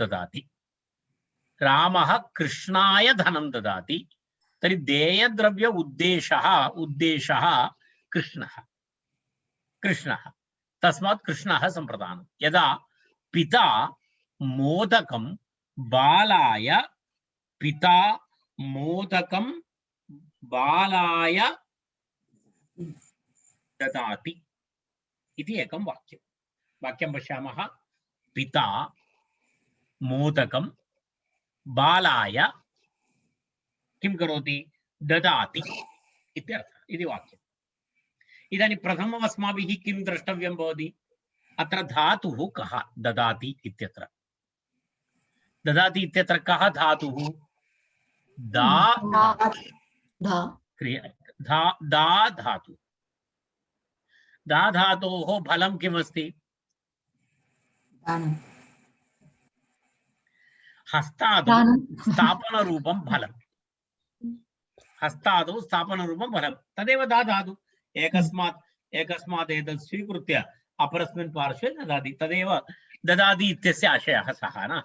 ददाति, तर्हि देयद्रव्य उद्देशः कृष्णः, तस्मात् कृष्णः सम्प्रदानं। यदा पिता मोदकं बालाय ददाति इति एकं वाक्यं पश्यामः। पिता मोदकं बालाय किं करोति? ददाति इत्यर्थः इति वाक्यम्। इदानीं प्रथमम् अस्माभिः किं द्रष्टव्यं भवति? अत्र धातुः कः? ददाति इत्यत्र कः धातुः? दा धातु। दा धातोः फलं किमस्ति? हस्तादौ स्थापनरूपं फलम्। तदेव दा धातु। एकस्मात् एतत् स्वीकृत्य अपरस्मिन् पार्श्वे ददाति, तदेव ददाति इत्यस्य आशयः सः न।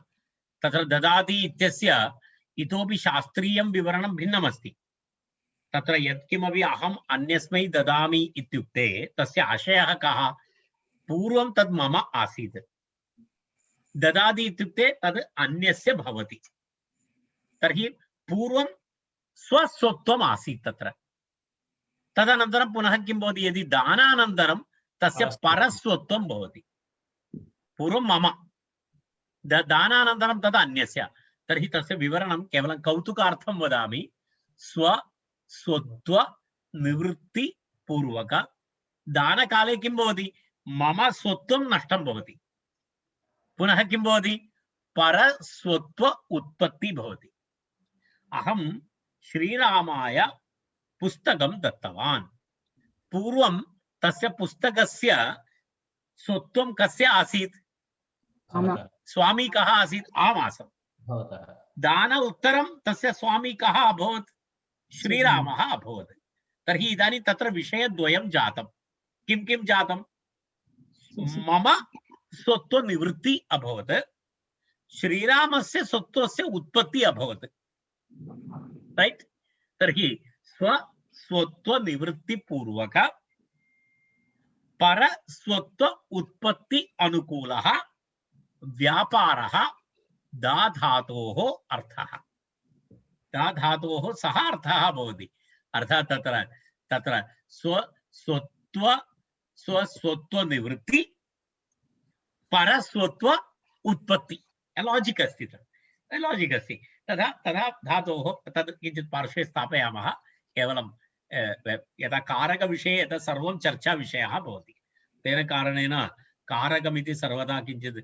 तत्र ददाति इत्यस्य इतोपि शास्त्रीयं विवरणं भिन्नमस्ति। तत्र यत्किमपि अहम् अन्यस्मै ददामि इत्युक्ते तस्य आशयः कः? पूर्वं तद् मम आसीत्, ददाति इत्युक्ते तद् अन्यस्य भवति। तर्हि पूर्वं स्वस्वत्वम् आसीत् तत्र, तदनन्तरं पुनः किं भवति? यदि दानानन्तरं तस्य परस्वत्वं भवति। पूर्वं मम, दानानन्तरं तद् अन्यस्य। तर्हि तस्य विवरणं केवलं कौतुकार्थं वदामि। स्वस्वत्व निवृत्ति पूर्वक दानकाले किं भवति? मम स्वत्वं नष्टं भवति, पुनः किं भवति? परस्वत्व उत्पत्ति भवति। अहं श्रीरामाय पुस्तकं दत्तवान्। पूर्वं तस्य पुस्तकस्य स्वत्वं कस्य आसीत्? स्वामी कः आसीत्? अहम् आसम्। दान उत्तरं तस्य स्वामी कः अभवत्? श्रीरामः अभवत्। तर्हि इदानीं तत्र विषयद्वयं जातं। किं जातं? मम स्वत्वनिवृत्ति अभवत्, श्रीरामस्य स्वत्वस्य उत्पत्ति अभवत्। रैट्? तर्हि स्वस्वत्वनिवृत्तिपूर्वक परस्वत्व उत्पत्ति अनुकूलः व्यापारः दाधातोः अर्थः। दाधातोः सः अर्थः भवति। अर्थात् तत्र स्वस्वत्वनिवृत्ति परस्वत्व उत्पत्ति लाजिक् अस्ति। लाजिक् अस्ति। तदा धातोः तद् किञ्चित् पार्श्वे स्थापयामः। केवलं यदा कारकविषये यदा सर्वं चर्चाविषयः भवति, तेन कारणेन कारकमिति सर्वदा किञ्चित्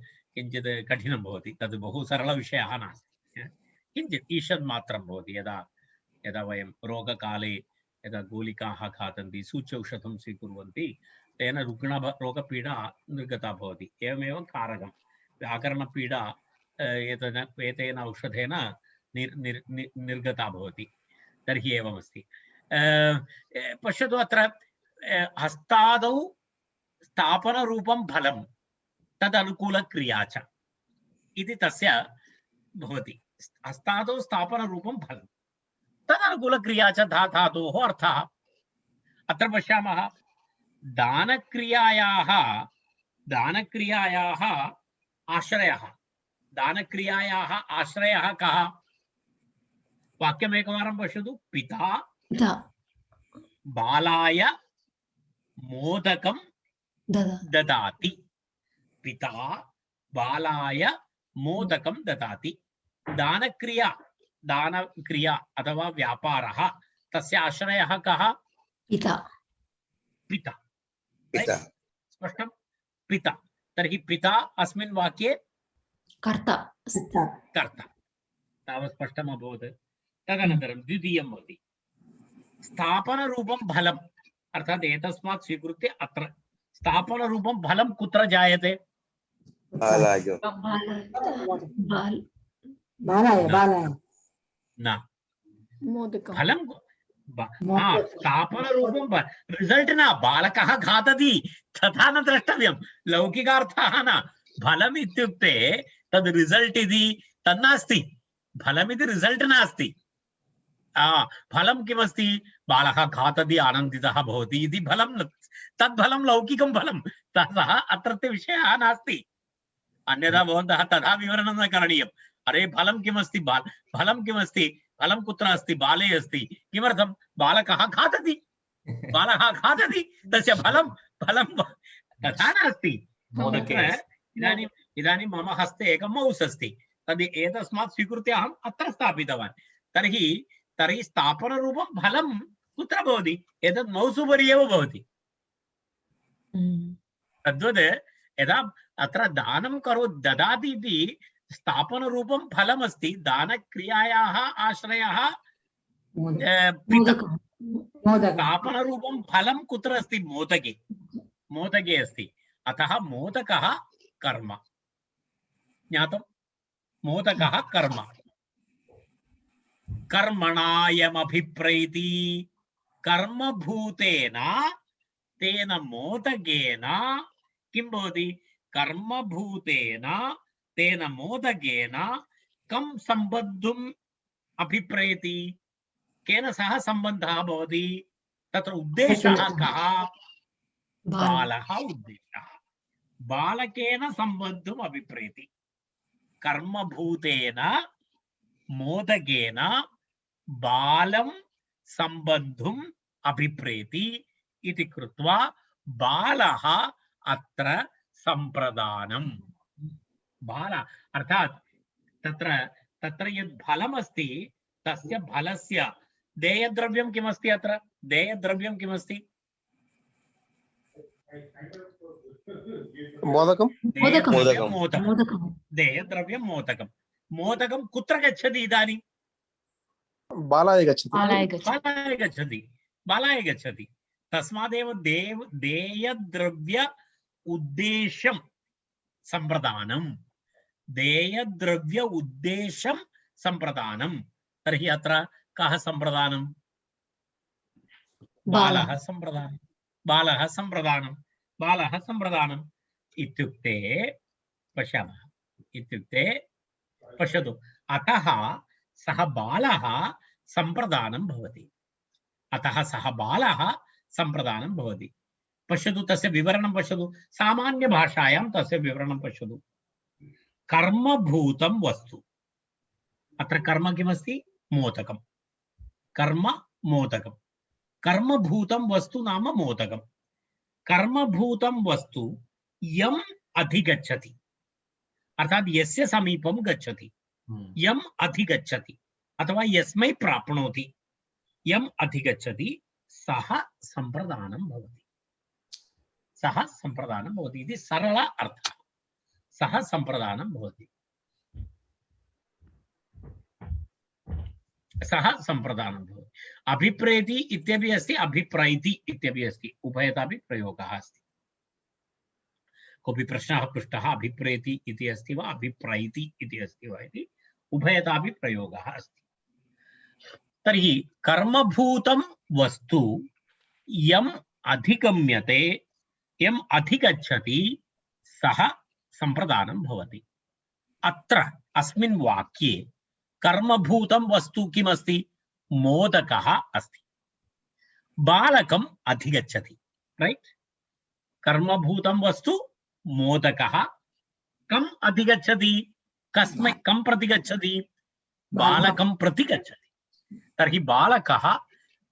कठिनं भवति। तद् बहु सरलविषयः नास्ति, किञ्चित् ईषद् मात्रं भवति। यदा वयं रोगकाले यदा गुलिकाः खादन्ति, सूच्यौषधं स्वीकुर्वन्ति, तेन रोगपीडा निर्गता भवति। एवमेव कारकं व्याकरणपीडा एतेन औषधेन निर्गता भवति। तर्हि एवमस्ति। पश्यतु अत्र हस्तादौ स्थापनरूपं फलं तदनुकूलक्रिया च इति तस्य भवति। हस्तादौ स्थापनरूपं फलं तदनुकूलक्रिया च धातोः अर्थः। अत्र पश्यामः दानक्रियायाः आश्रयः कः? वाक्यमेकवारं पश्यतु। पिता पिता बालाय मोदकं ददाति ददाति। पिता बालाय मोदकं ददाति। दानक्रिया अथवा व्यापारः तस्य आश्रयः कः? पिता पिता। पिता स्पष्टं? पिता। तर्हि पिता अस्मिन् वाक्ये कर्ता कर्ता। तावत् स्पष्टम् अभवत्। तदनन्तरं द्वितीयं भवति स्थापनरूपं फलम्। अर्थात् एतस्मात् स्वीकृत्य अत्र स्थापनरूपं फलं कुत्र जायते? बालाय बालाय बालाय न मोदकं फलं स्थापनरूपं रिजल्ट् न। बालकः खादति तथा न द्रष्टव्यं। लौकिकार्थः न। फलम् इत्युक्ते तद् रिजल्ट् इति तन्नास्ति। फलमिति रिजल्ट् नास्ति। फलं किमस्ति? बालः खादति आनन्दितः भवति इति फलं। तद्फलं लौकिकं फलं। ततः अत्रत्य विषयः नास्ति। अन्यथा भवन्तः तथा विवरणं न करणीयम्। अरे फलं किमस्ति? फलं किमस्ति? फलं कुत्र अस्ति? बाले अस्ति। किमर्थं? बालकः खादति। बालः खादति तस्य फलं तथा नास्ति। इदानीं मम हस्ते एकं मौस् अस्ति। तद् एतस्मात् स्वीकृत्य अहम् अत्र स्थापितवान्। तर्हि स्थापनरूपं फलं कुत्र भवति? एतत् मौस् उपरि एव भवति। तद्वत् यदा अत्र दानं ददाति इति स्थापनरूपं फलमस्ति। दानक्रियायाः आश्रयः पिता। स्थापनरूपं फलं कुत्र अस्ति? मोदके अस्ति। अतः मोदकः कर्म। ज्ञातं? मोदकः कर्म। कर्मणायमभिप्रैति कर्मभूतेन तेन मोदकेन किं भवति? कर्मभूतेन तेन मोदकेन कं सम्बद्धुम् अभिप्रैति? केन सह सम्बन्धः भवति? तत्र उद्देशः कः? बालः उद्देशः। बालकेन सम्बद्धुम् अभिप्रैति। कर्मभूतेन मोदकेन बालं सम्बद्धुम् अभिप्रैति इति कृत्वा बालः अत्र सम्प्रदानम्। बाल अर्थात् तत्र यद् फलमस्ति तस्य फलस्य देयद्रव्यं किमस्ति? अत्र देयद्रव्यं किमस्ति? मोदकं देयद्रव्यं मोदकं। मोदकं कुत्र गच्छति इदानीं? बालाय गच्छति बालाय गच्छति। तस्मादेव देयद्रव्य उद्देश्यं सम्प्रदानं। देयद्रव्य उद्देश्यं सम्प्रदानं। तर्हि अत्र कः सम्प्रदानं? बालः सम्प्रदानम् इत्युक्ते पश्यतु। अतः सः बालः सम्प्रदानं भवति। पश्यतु तस्य विवरणं पश्यतु। सामान्यभाषायां तस्य विवरणं पश्यतु। कर्मभूतं वस्तु। अत्र कर्म किमस्ति? मोदकं। मोदकं। कर्मभूतं वस्तु नाम मोदकं। कर्मभूतं वस्तु यम् अधिगच्छति अर्थात् यस्य समीपं गच्छति, यम् अधिगच्छति अथवा यस्मै प्राप्नोति, यम् अधिगच्छति सः सम्प्रदानं भवति। इति सरल अर्थः। सः सम्प्रदानं भवति। अभिप्रेति इत्यपि अस्ति, अभिप्रैति इत्यपि अस्ति। उभयतापि प्रयोगः अस्ति। कोऽपि प्रश्नः पृष्टः अभिप्रेति इति अस्ति वा अभिप्रैति इति अस्ति वा इति उभयतापि प्रयोगः अस्ति। तर्हि कर्मभूतं वस्तु यम् अधिगम्यते, यम् अधिगच्छति सः सम्प्रदानं भवति। अत्र अस्मिन् वाक्ये कर्मभूतं वस्तु किमस्ति? मोदकः अस्ति। बालकम् अधिगच्छति, राइट? कर्मभूतं वस्तु मोदकः कम् अधिगच्छति? कस्मै कं प्रति गच्छति? बालकं प्रति गच्छति। तर्हि बालकः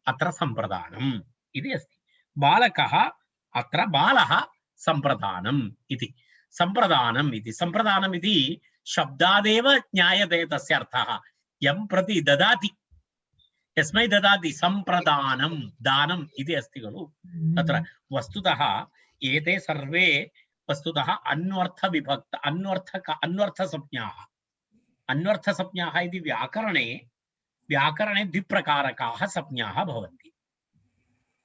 अत्र सम्प्रदानम् इति अस्ति। बालकः अत्र बालः सम्प्रदानम् इति। सम्प्रदानम् इति सम्प्रदानम् इति शब्दादेव ज्ञायते तस्य अर्थः। यं प्रति ददाति, यस्मै ददाति, सम्प्रदानं दानम् इति अस्ति खलु। तत्र वस्तुतः एते सर्वे वस्तुतः अन्वर्थविभक्त अन्वर्थसंज्ञाः। अन्वर्थसंज्ञाः इति व्याकरणे द्विप्रकारकाः संज्ञाः भवन्ति।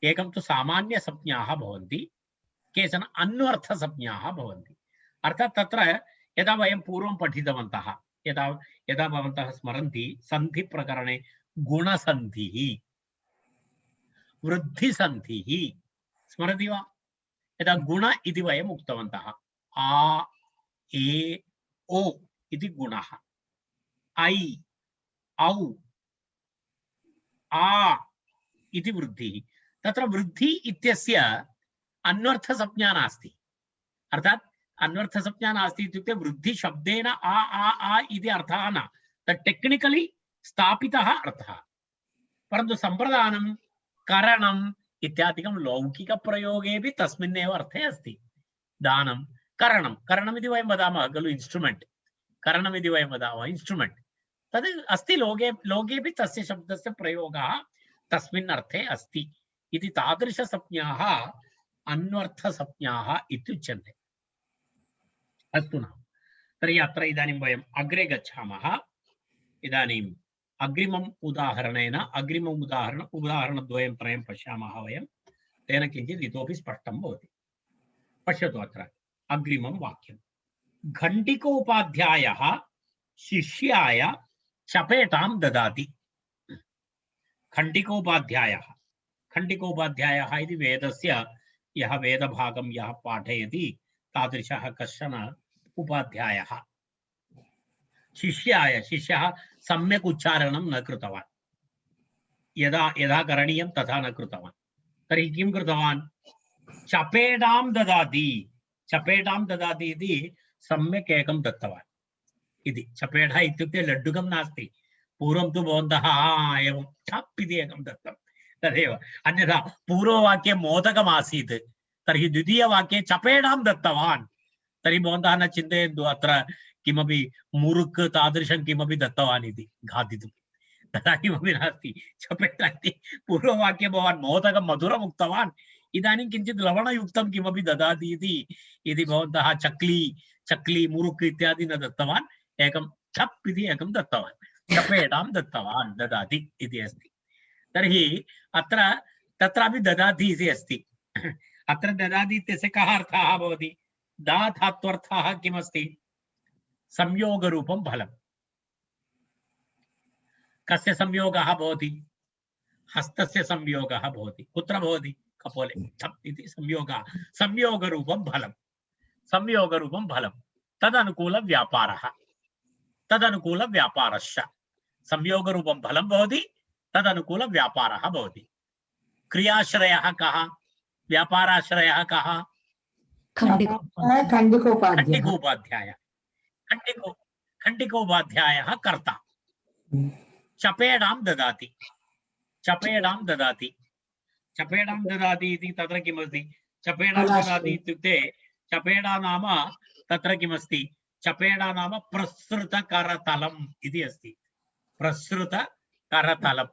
एकं तु सामान्यसंज्ञाः भवन्ति, केचन अन्वर्थसंज्ञाः भवन्ति। अर्थात् तत्र यदा वयं पूर्वं पठितवन्तः, यदा भवन्तः स्मरन्ति, सन्धिप्रकरणे गुणसन्धिः, वृद्धिसन्धिः स्मरति वा? यदा गुण इति वयम् उक्तवन्तः, आ ए ओ इति गुणः, ऐ औ आ इति वृद्धिः। तत्र वृद्धि इत्यस्य अन्वर्थसंज्ञा नास्ति। अर्थात् अन्वर्थसंज्ञा नास्ति इत्युक्ते वृद्धि शब्देन आ इति अर्थः न, तत् टेक्निकली स्थापितः अर्थः। परन्तु सम्प्रदानं, करणम् इत्यादिकं लौकिकप्रयोगेपि तस्मिन्नेव अर्थे अस्ति। दानं, करणं, करणम् इति वयं वदामः खलु, इन्स्ट्रुमेण्ट्, करणम् इति वयं वदामः इन्स्ट्रुमेण्ट्, तद् अस्ति लोकेपि तस्य शब्दस्य प्रयोगः तस्मिन् अर्थे अस्ति इति। तादृशसंज्ञाः अन्वर्थसंज्ञाः इत्युच्यन्ते। अस्तु न, तर्हि अत्र इदानीं वयम् अग्रे गच्छामः। इदानीम् अग्रिमम् उदाहरणद्वयं त्रयं पश्यामः वयं, तेन किञ्चित् इतोपि स्पष्टं भवति। पश्यतु अत्र अग्रिमं वाक्यं। घण्टिकोपाध्यायः शिष्याय चपेटां ददाति। घण्टिकोपाध्यायः, घण्टिकोपाध्यायः इति वेदस्य यः वेदभागं यः पाठयति तादृशः कश्चन उपाध्यायः। शिष्याय, शिष्यः सम्यक् उच्चारणं न कृतवान्, यदा करणीयं तथा न कृतवान्। तर्हि किं कृतवान्? चपेटां ददाति। चपेटां ददाति इति सम्यक् एकं दत्तवान् इति। चपेटा इत्युक्ते लड्डुकं नास्ति। पूर्वं तु भवन्तः एवं ठप् इति एकं दत्तं, तदेव। अन्यथा पूर्ववाक्ये मोदकमासीत्, तर्हि द्वितीयवाक्ये चपेटां दत्तवान्। तर्हि भवन्तः न चिन्तयन्तु अत्र किमपि मुरुक् तादृशं किमपि दत्तवान् इति खादितुं, तथा किमपि नास्ति। चपेटा इति पूर्ववाक्ये भवान् मोदकं मधुरम् उक्तवान्, इदानीं किञ्चित् लवणयुक्तं किमपि ददाति इति भवन्तः चक्ली मुरुक् इत्यादि न दत्तवान्, एकं छप् इति एकं दत्तवान्, चपेटां दत्तवान्, ददाति इति अस्ति। तर्हि अत्र तत्रापि ददाति इति अस्ति। अत्र ददाति इत्यस्य कः अर्थः भवति? दा धात्वर्थः किमस्ति? संयोगरूपं फलं। कस्य संयोगः भवति? हस्तस्य संयोगः भवति। कुत्र भवति? कपोले। छप् इति संयोगः, संयोगरूपं फलं, संयोगरूपं फलं। तदनुकूलव्यापारः, तदनुकूलव्यापारश्च। संयोगरूपं फलं भवति, तदनुकूलव्यापारः भवति। क्रियाश्रयः कः? व्यापाराश्रयः कः? खण्डिकोपाध्यायः। खण्डिकोपाध्यायः कर्ता। चपेटां ददाति, चपेटां ददाति, चपेटां ददाति इति तत्र किमस्ति? चपेटां ददाति इत्युक्ते चपेटा नाम तत्र किमस्ति? चपेटा नाम प्रसृतकरतलम् इति अस्ति। प्रसृतकरतलम्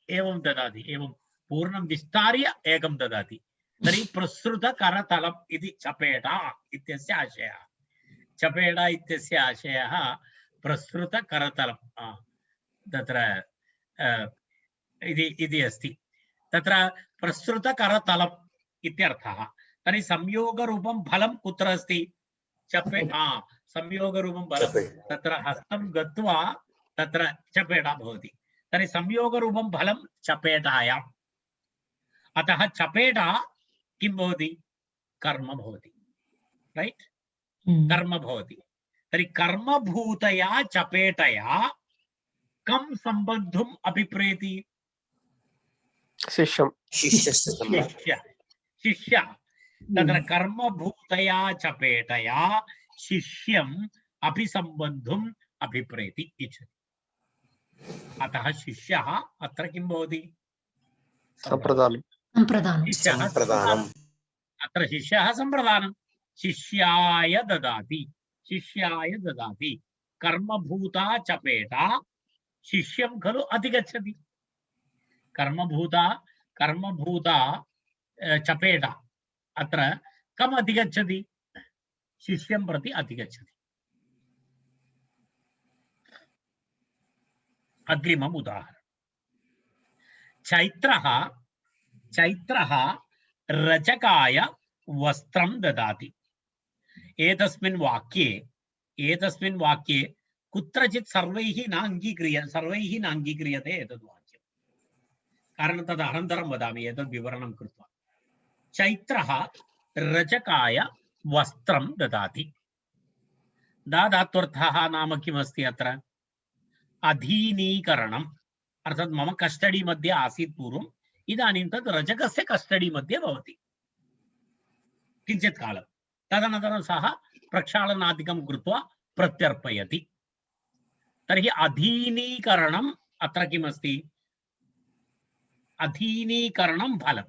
एवं ददाति, एवं पूर्णं विस्तार्य एकं ददाति। तर्हि प्रसृतकरतलम् इति चपेटा इत्यस्य आशयः। चपेटा इत्यस्य आशयः प्रसृतकरतलं तत्र इति अस्ति। तत्र प्रसृतकरतलम् इत्यर्थः। तर्हि संयोगरूपं फलं कुत्र अस्ति? संयोगरूपं फलं तत्र हस्तं गत्वा तत्र चपेटा भवति। तर्हि संयोगरूपं फलं चपेटायाम्। अतः चपेटा किं भवति? कर्म भवति, रैट्? कर्म भवति। तर्हि कर्मभूतया चपेटया कं सम्बद्धुम् अभिप्रेति? शिष्यं शिष्यस्य सम्बन्धः शिष्य शिष्य तत्र कर्मभूतया चपेटया शिष्यम् अभिसम्बद्धुम् अभिप्रेति इच्छति। अतः शिष्यः अत्र किं भवति? सम्प्रदानं सम्प्रदानं शिष्यः सम्प्रदानम् अत्र शिष्यः सम्प्रदानं शिष्याय ददाति, शिष्याय ददाति। कर्मभूता चपेटा शिष्यं खलु अधिगच्छति। कर्मभूता चपेटा अत्र कम् अधिगच्छति? शिष्यं प्रति अधिगच्छति। अग्रिमम् उदाहरणं। चैत्रः रजकाय वस्त्रं ददाति। एतस्मिन् वाक्ये कुत्रचित् सर्वैः न अङ्गीक्रियते एतद् वाक्यं। कारणं तद् अनन्तरं वदामि एतद् विवरणं कृत्वा। चैत्रः रजकाय वस्त्रं ददाति। धात्वर्थः नाम किमस्ति अत्र? अधीनीकरणम्। अर्थात् मम कस्टडी मध्ये आसीत् पूर्वम्, इदानीं तद् रजकस्य कस्टडी मध्ये भवति किञ्चित् कालं। तदनन्तरं सः प्रक्षालनादिकं कृत्वा प्रत्यर्पयति। तर्हि अधीनीकरणम् अत्र किमस्ति? अधीनीकरणं फलम्।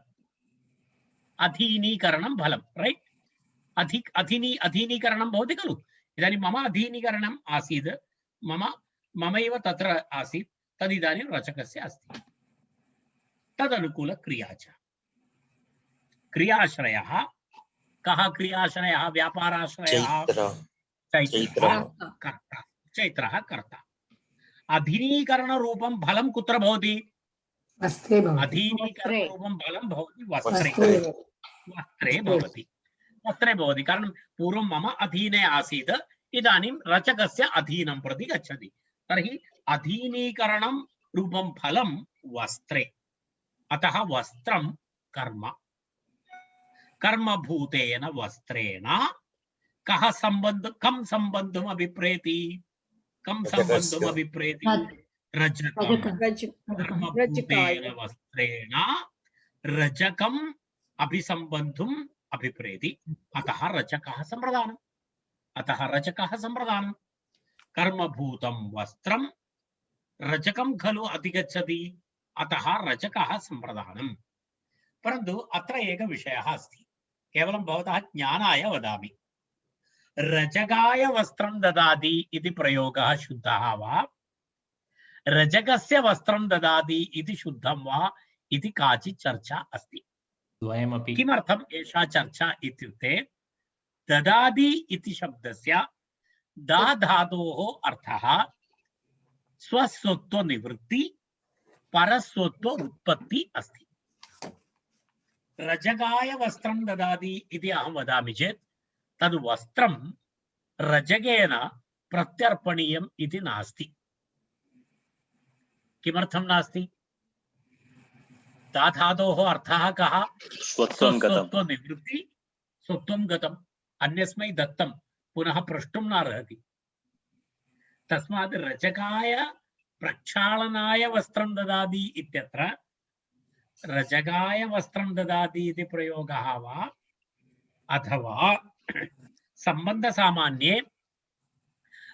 अधीनीकरणं फलं, रैट्? अधीनीकरणं भवति खलु। इदानीं मम अधीनीकरणम् आसीत्, ममैव तत्र आसीत्, तदिदानीं रचकस्य अस्ति। तदनुकूलक्रिया च। क्रियाश्रयः कः? क्रियाश्रयः व्यापाराश्रयः चैत्रः कर्ता। अधीनीकरणरूपं फलं कुत्र भवति? वस्त्रे भवति। अधीनीकरणरूपं फलं भवति वस्त्रे भवति। कारणं पूर्वं मम अधीने आसीत्, इदानीं रचकस्य अधीनं प्रति गच्छति। तर्हि अधीनीकरणं रूपं फलं वस्त्रे। अतः वस्त्रं कर्म। कर्मभूतेन वस्त्रेण कः कं सम्बद्धुम् अभिप्रेति? कर्मभूतेन वस्त्रेण रजकम् अभिसम्बद्धुम् अभिप्रेति। अतः रजकः सम्प्रदानम्। कर्मभूतं वस्त्रं रजकं खलु अधिगच्छति, अतः रजकः सम्प्रदानम्। परन्तु अत्र एकः विषयः अस्ति, केवलं भवतः ज्ञानाय वदामि। रजकाय वस्त्रं ददाति इति प्रयोगः शुद्धः वा, रजकस्य वस्त्रं ददाति इति शुद्धं वा इति काचित् चर्चा अस्ति। द्वयमपि। किमर्थम् एषा चर्चा इत्युक्ते, ददाति इति शब्दस्य दा धातोः अर्थः स्वस्वत्वनिवृत्ति परस्वत्व उत्पत्ति अस्ति। रजकाय वस्त्रं ददाति इति अहं वदामि चेत् तद् वस्त्रं रजकेन प्रत्यर्पणीयम् इति नास्ति। किमर्थं नास्ति? धातोः अर्थः कः? स्वत्वनिवृत्ति, स्वत्वं गतम्, अन्यस्मै दत्तं, पुनः प्रष्टुं न अर्हति। तस्मात् रजकाय प्रक्षालनाय वस्त्रं ददाति इत्यत्र रजकाय वस्त्रं ददाति इति प्रयोगः वा अथवा सम्बन्धसामान्ये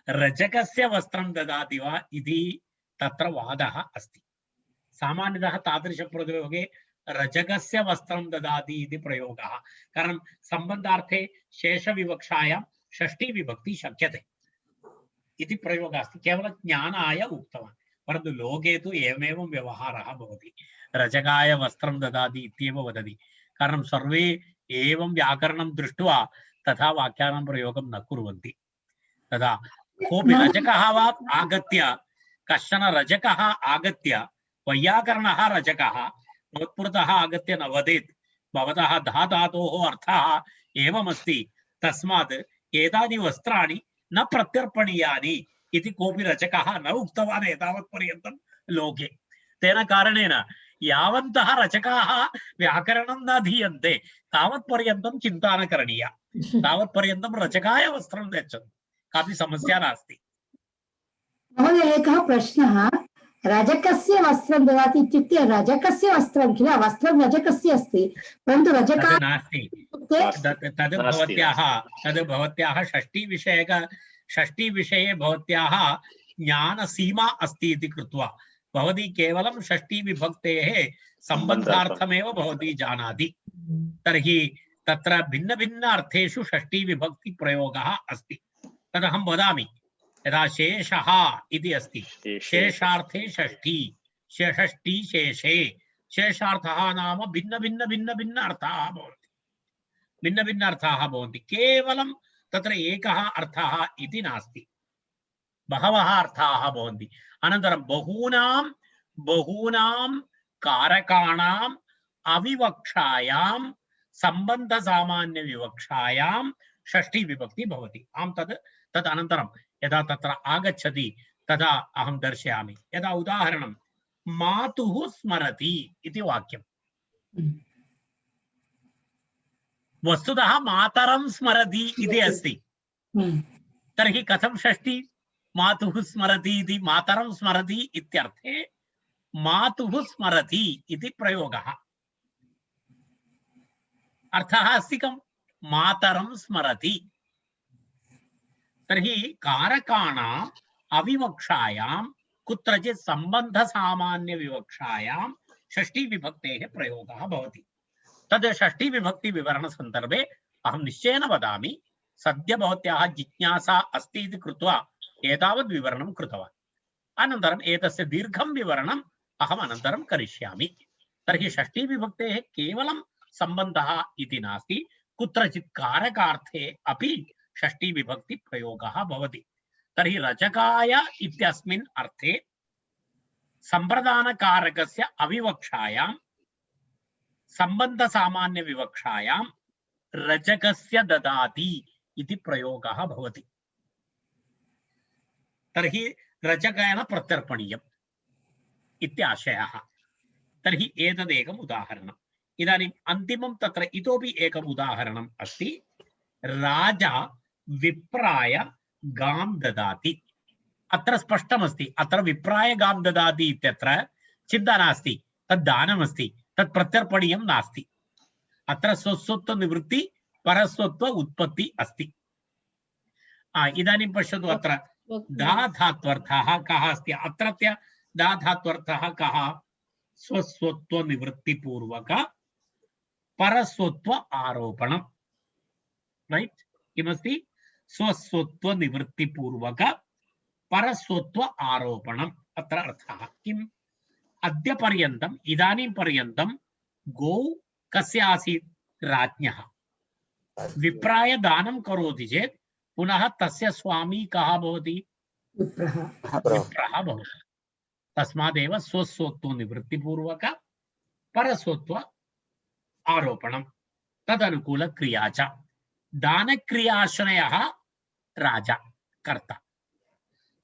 रजकस्य वस्त्रं ददाति वा इति तत्र वादः अस्ति। सामान्यतः तादृशप्रयोगे रजकस्य वस्त्रं ददाति इति प्रयोगः, कारणं सम्बन्धार्थे शेषविवक्षायां षष्ठी विभक्ति शक्यते इति प्रयोगः अस्ति। केवलं ज्ञानाय उक्तवान्, परन्तु लोके तु एवमेवं व्यवहारः भवति। रजकाय वस्त्रं ददाति इत्येव वदति, कारणं सर्वे एवं व्याकरणं दृष्ट्वा तथा वाक्यानां प्रयोगं न कुर्वन्ति। तदा कोऽपि रजकः वा आगत्य, कश्चन रजकः आगत्य, वैयाकरणः रजकः भवत्पुरतः आगत्य न वदेत् भवतः धातोः अर्थः एवमस्ति, तस्मात् एतानि वस्त्राणि न प्रत्यर्पणीयानि इति कोऽपि रचकः न उक्तवान् एतावत्पर्यन्तं लोके। तेन कारणेन यावन्तः रचकाः व्याकरणं न अधीयन्ते तावत्पर्यन्तं चिन्ता न करणीया, तावत्पर्यन्तं रचकाय वस्त्रं यच्छन्तु। कापि समस्या नास्ति। महोदय एकः प्रश्नः रजकस्य वस्त्रं ददाति इत्युक्ते रजकस्य वस्त्रं किल वस्त्रं रजकस्य अस्ति परन्तु रजका तद् नास्ति तद् भवत्याः षष्ठीविषये भवत्याः ज्ञानसीमा अस्ति इति कृत्वा भवती केवलं षष्ठीविभक्तेः सम्बन्धार्थमेव भवती जानाति। तर्हि तत्र भिन्नभिन्न अर्थेषु षष्ठीविभक्तिप्रयोगः अस्ति। तदहं वदामि। यदा शेषः इति अस्ति शेषार्थे षष्ठी षष्ठी शेषे शेषार्थः नाम भिन्न भिन्न भिन्न भिन्न अर्थाः भवन्ति भिन्न भिन्न अर्थाः भवन्ति केवलं तत्र एकः अर्थः इति नास्ति बहवः अर्थाः भवन्ति। अनन्तरं बहूनां कारकाणाम् अविवक्षायां सम्बन्धसामान्यविवक्षायां षष्ठी विभक्ति भवति। तद् अनन्तरं यदा तत्र आगच्छति तदा अहं दर्शयामि। यदा उदाहरणं मातुः स्मरति इति वाक्यं वस्तुतः मातरं स्मरति इति अस्ति। तर्हि कथं षष्ठी मातुः स्मरति इति मातरं स्मरति इत्यर्थे मातुः स्मरति इति प्रयोगः अर्थः अस्ति कं मातरं स्मरति। तर्हि कारकाणाम् अविवक्षायां कुत्रचित् सम्बन्धसामान्यविवक्षायां षष्ठीविभक्तेः प्रयोगः भवति। तद् षष्ठीविभक्तिविवरणसन्दर्भे अहं निश्चयेन वदामि। सद्य भवत्याः जिज्ञासा अस्ति इति कृत्वा एतावद् विवरणं कृतवान्। अनन्तरम् एतस्य दीर्घं विवरणम् अहम् अनन्तरं करिष्यामि। तर्हि षष्ठीविभक्तेः केवलं सम्बन्धः इति नास्ति, कुत्रचित् कारकार्थे अपि षष्ठीविभक्तिप्रयोगः भवति। तर्हि रचकाय इत्यस्मिन् अर्थे सम्प्रदानकारकस्य अविवक्षायां सम्बन्धसामान्यविवक्षायां रचकस्य ददाति इति प्रयोगः भवति। तर्हि रचकेन प्रत्यर्पणीयम् इत्याशयः। तर्हि एतदेकम् उदाहरणम्। इदानीम् अन्तिमं तत्र इतोपि एकम् उदाहरणम् अस्ति। राजा विप्राय गां ददाति। अत्र स्पष्टमस्ति। अत्र विप्राय गां ददाति इत्यत्र चिन्ता नास्ति। तद् दानमस्ति, तत् प्रत्यर्पणीयं नास्ति। अत्र स्वस्वत्वनिवृत्ति परस्वत्व उत्पत्ति अस्ति। इदानीं पश्यतु अत्र धाधात्वर्थः कः अस्ति। अत्रत्य धाधात्वर्थः कः स्वस्वत्वनिवृत्तिपूर्वक परस्वत्व आरोपणं। राइट किमस्ति स्वस्वत्वनिवृत्तिपूर्वक परस्वत्व आरोपणम्। अत्र अर्थः किम् अद्य पर्यन्तम् इदानीं पर्यन्तं गौ कस्य आसीत् राज्ञः। विप्राय दानं करोति चेत् पुनः तस्य स्वामी कः भवति विप्रः भवति। तस्मादेव स्वस्वत्वनिवृत्तिपूर्वक परस्वत्व आरोपणं तदनुकूलक्रिया च। दानक्रियाश्रयः राजा कर्ता।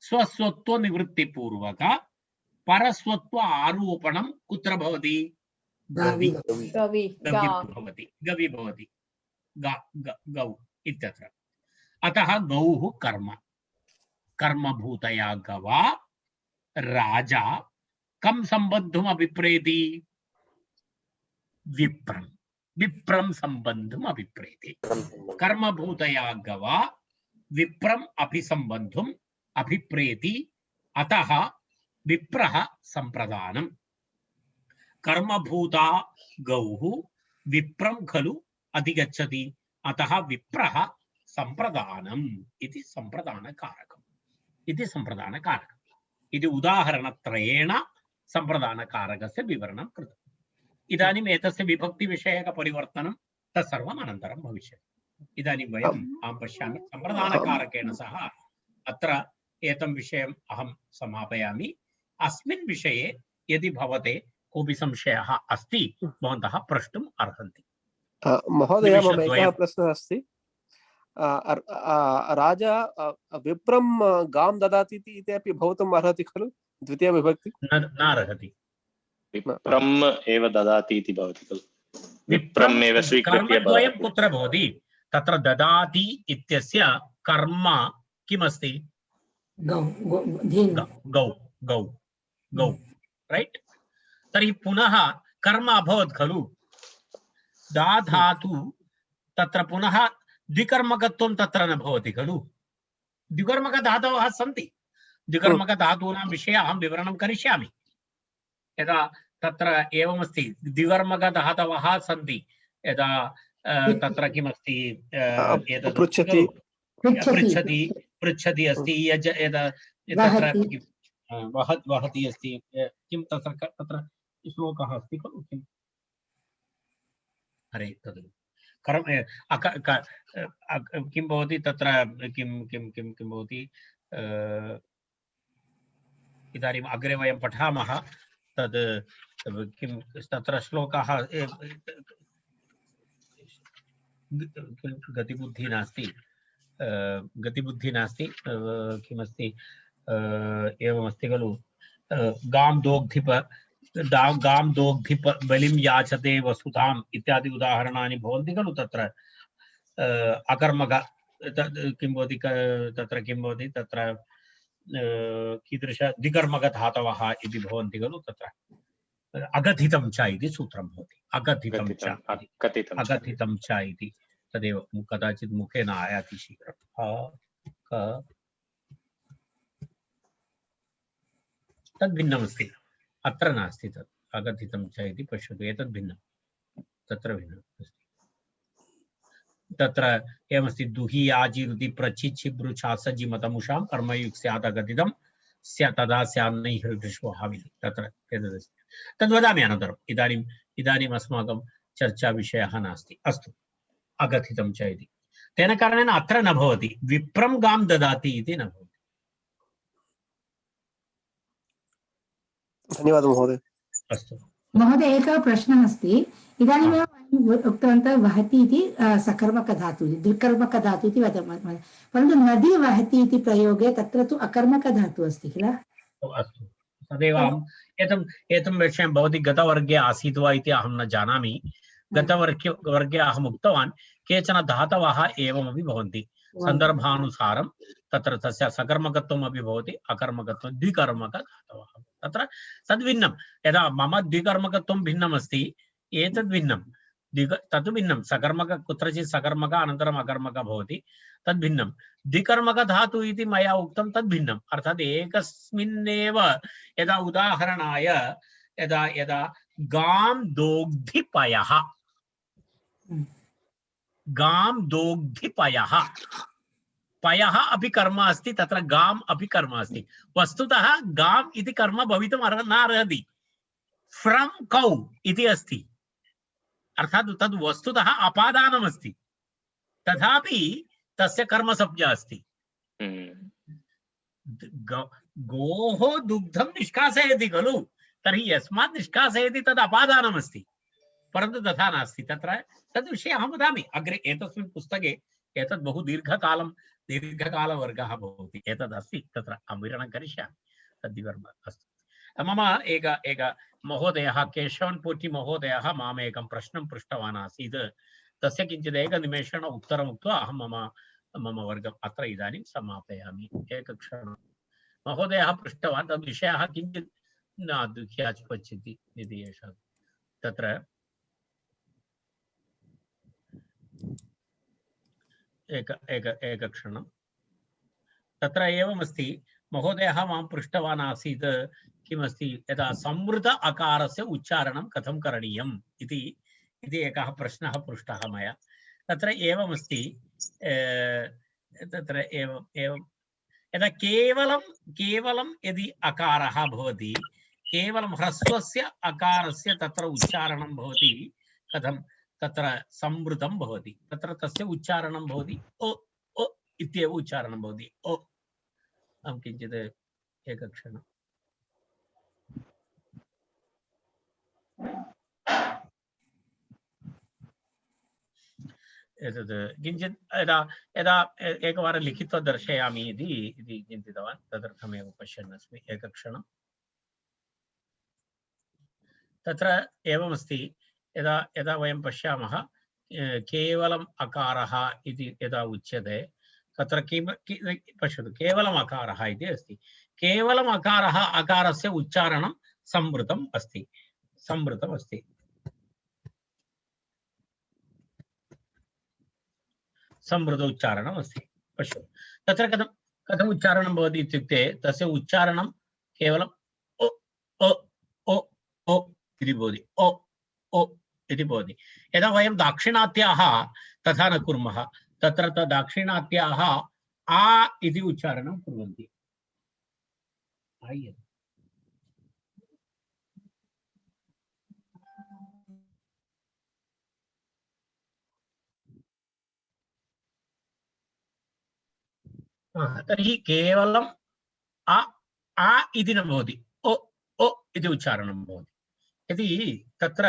स्वस्वत्वनिवृत्तिपूर्वक परस्वत्व आरोपणं कुत्र भवति गवि भवति गौ इत्यत्र। अतः गौः कर्म कर्मभूतया गवा राजा कं सम्बद्धुम् अभिप्रेति विप्रं सम्बद्धुम् अभिप्रेति। कर्मभूतया गवा विप्रम् अभिसम्बद्धुम् अभिप्रेति। अतः विप्रः सम्प्रदानम्। कर्मभूता गौः विप्रं खलु अधिगच्छति। अतः विप्रः सम्प्रदानम् इति सम्प्रदानकारकम् इति उदाहरणत्रयेण सम्प्रदानकारकस्य विवरणं कृतम्। इदानीम् एतस्य विभक्तिविषयकपरिवर्तनं तत्सर्वम् अनन्तरं भविष्यति। इदानीं वयम् अहं पश्यामि सम्प्रदानकारकेण सह अत्र एतं विषयम् अहं समापयामि। अस्मिन् विषये यदि भवते कोऽपि संशयः अस्ति भवन्तः प्रष्टुम् अर्हन्ति। महोदय मम एकः प्रश्नः अस्ति। राजा विप्रं गां ददाति इति अपि भवितुम् अर्हति खलु द्वितीया विभक्ति न अर्हति। विप्रम् एव ददाति इति भवति खलु। विप्रम् एव स्वीकृत्य कर्मद्वयं कुत्र भवति तत्र ददाति इत्यस्य कर्म किमस्ति गौ धेनु गौ गौ गौ राइट तर्हि पुनः कर्म अभवत् खलु दा धातु तत्र पुनः द्विकर्मकत्वं तत्र न भवति खलु द्विकर्मकधातवः सन्ति द्विकर्मकधातूनां विषये अहं विवरणं करिष्यामि यदा तत्र एवमस्ति द्विकर्मकधातवः सन्ति यदा तत्र किमस्ति एतत् पृच्छति पृच्छति पृच्छति अस्ति यज यदा तत्र वहति अस्ति किं तत्र श्लोकः अस्ति खलु किम् अरे तद् कर्म किं भवति तत्र किं किं किं किं भवति इदानीम् अग्रे वयं पठामः तद् किं तत्र श्लोकः गतिबुद्धिः नास्ति किमस्ति एवमस्ति खलु गां दोग्धि बलिं याचते वसुधाम् इत्यादि उदाहरणानि भवन्ति खलु तत्र अकर्मक किं भवति तत्र किं भवति तत्र कीदृश द्विकर्मकधातवः इति भवन्ति खलु तत्र अगथितं च इति सूत्रं भवति अगथितं च इति तदेव कदाचित् मुखे न आयाति शीघ्रं तद् भिन्नमस्ति अत्र नास्ति तत् अगथितं च इति पश्यतु एतद् भिन्नं तत्र भिन्नम् अस्ति तत्र एवमस्ति दुहि आजिरुति प्रचिच्छिब्रु चासजि मतमुषां कर्मयुक् स्यात् अगथितं तदा स्यान्नैहृदृष्वहाविति तत्र एतदस्ति तद् वदामि अनन्तरम् इदानीम् अस्माकं चर्चाविषयः नास्ति अस्तु अगथितं च इति तेन कारणेन अत्र न भवति विप्रं गां ददाति इति न भवति धन्यवादः महोदय अस्तु महोदय एकः प्रश्नः अस्ति इदानीमेव वयम् उक्तवन्तः वहति इति सकर्मकधातुः द्विकर्मकधातुः इति वदामः परन्तु नदी वहति इति प्रयोगे तत्र तु अकर्मकधातुः अस्ति किल अस्तु तदेव अहम् एतं विषयं भवती गतवर्गे आसीत् वा इति अहं न जानामि गतवर्गे अहम् उक्तवान् केचन धातवः एवमपि भवन्ति सन्दर्भानुसारं तत्र तस्य सकर्मकत्वम् अपि भवति अकर्मकत्वं द्विकर्मकधातवः तत्र तद्भिन्नं यदा मम द्विकर्मकत्वं भिन्नमस्ति एतद् भिन्नं तत् भिन्नं सकर्मक कुत्रचित् सकर्मक अनन्तरम् अकर्मक भवति तद् भिन्नं द्विकर्मकधातु इति मया उक्तं तद् भिन्नम् अर्थात् एकस्मिन्नेव यदा उदाहरणाय यदा यदा गां दोग्धिपयः पयः अपि कर्म अस्ति तत्र गाम् अपि कर्म अस्ति वस्तुतः गाम् इति कर्म भवितुं न अर्हति फ्रम् कौ इति अस्ति अर्थात् तद् वस्तुतः अपादानमस्ति तथापि तस्य कर्मसंज्ञा अस्ति गोः दुग्धं निष्कासयति खलु तर्हि यस्मात् निष्कासयति तद् अपादानमस्ति परन्तु तथा नास्ति तत्र तद्विषये अहं वदामि अग्रे एतस्मिन् पुस्तके एतद् बहु दीर्घकालवर्गः भवति एतदस्ति तत्र अहं विवरणं करिष्यामि तद्विवरणम् अस्तु मम एक महोदयः केशवन् पोटि महोदयः माम् एकं प्रश्नं पृष्टवान् आसीत् तस्य किञ्चित् एकनिमेषेण उत्तरम् उक्त्वा अहं मम वर्गम् अत्र इदानीं समापयामि एकक्षणं महोदयः पृष्टवान् तद् विषयः किञ्चित् न दुःख्याचुपच्यति इति एषः तत्र एकक्षणं तत्र एवमस्ति महोदयः मां पृष्टवान् आसीत् किमस्ति यदा संवृत अकारस्य उच्चारणं कथं करणीयम् इति एकः प्रश्नः पृष्टः मया तत्र एवमस्ति तत्र एवं यदा केवलं यदि अकारः भवति केवलं ह्रस्वस्य अकारस्य तत्र उच्चारणं भवति कथं तत्र संवृतं भवति तत्र तस्य उच्चारणं भवति ओ ओ इत्येव उच्चारणं भवति ओ अहं किञ्चित् एकक्षणम् एतद् किञ्चित् यदा एकवारं लिखित्वा दर्शयामि इति चिन्तितवान् तदर्थमेव पश्यन् अस्मि एकक्षणं तत्र एवमस्ति यदा वयं पश्यामः केवलम् अकारः इति यदा उच्यते तत्र पश्यतु केवलम् अकारः इति अस्ति। केवलम् अकारः अकारस्य उच्चारणं संवृतम् अस्ति। संवृत उच्चारणम् अस्ति। पश्यतु तत्र कथम् उच्चारणं भवति इत्युक्ते तस्य उच्चारणं केवलं ओ ओ ओ ओ इति भवति। ओ ओ इति भवति। यदा वयं दाक्षिणात्याः तथा न कुर्मः, तत्र दाक्षिणात्याः आ इति उच्चारणं कुर्वन्ति। तर्हि केवलम् आ आ इति न भवति, ओ ओ इति उच्चारणं भवति। यदि तत्र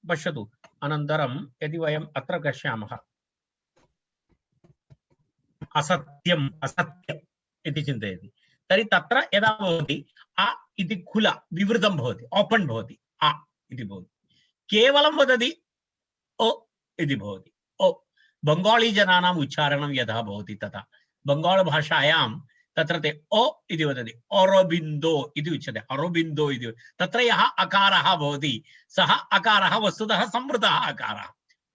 पश्यतु अनन्तरं यदि वयम् अत्र पश्यामः असत्यम् असत्यम् इति चिन्तयति तर्हि तत्र यदा भवति आ इति खुला विवृतं भवति, ओपन् भवति, आ इति भवति। केवलं वदति ओ इति भवति। ओ बंगाली जनानाम् उच्चारणं यथा भवति तथा बंगाल भाषायां तत्र ते ओ इति वदति, अरबिन्दो इति उच्यते, अरबिन्दो इति। तत्र यः अकारः भवति सः अकारः वस्तुतः संवृतः अकारः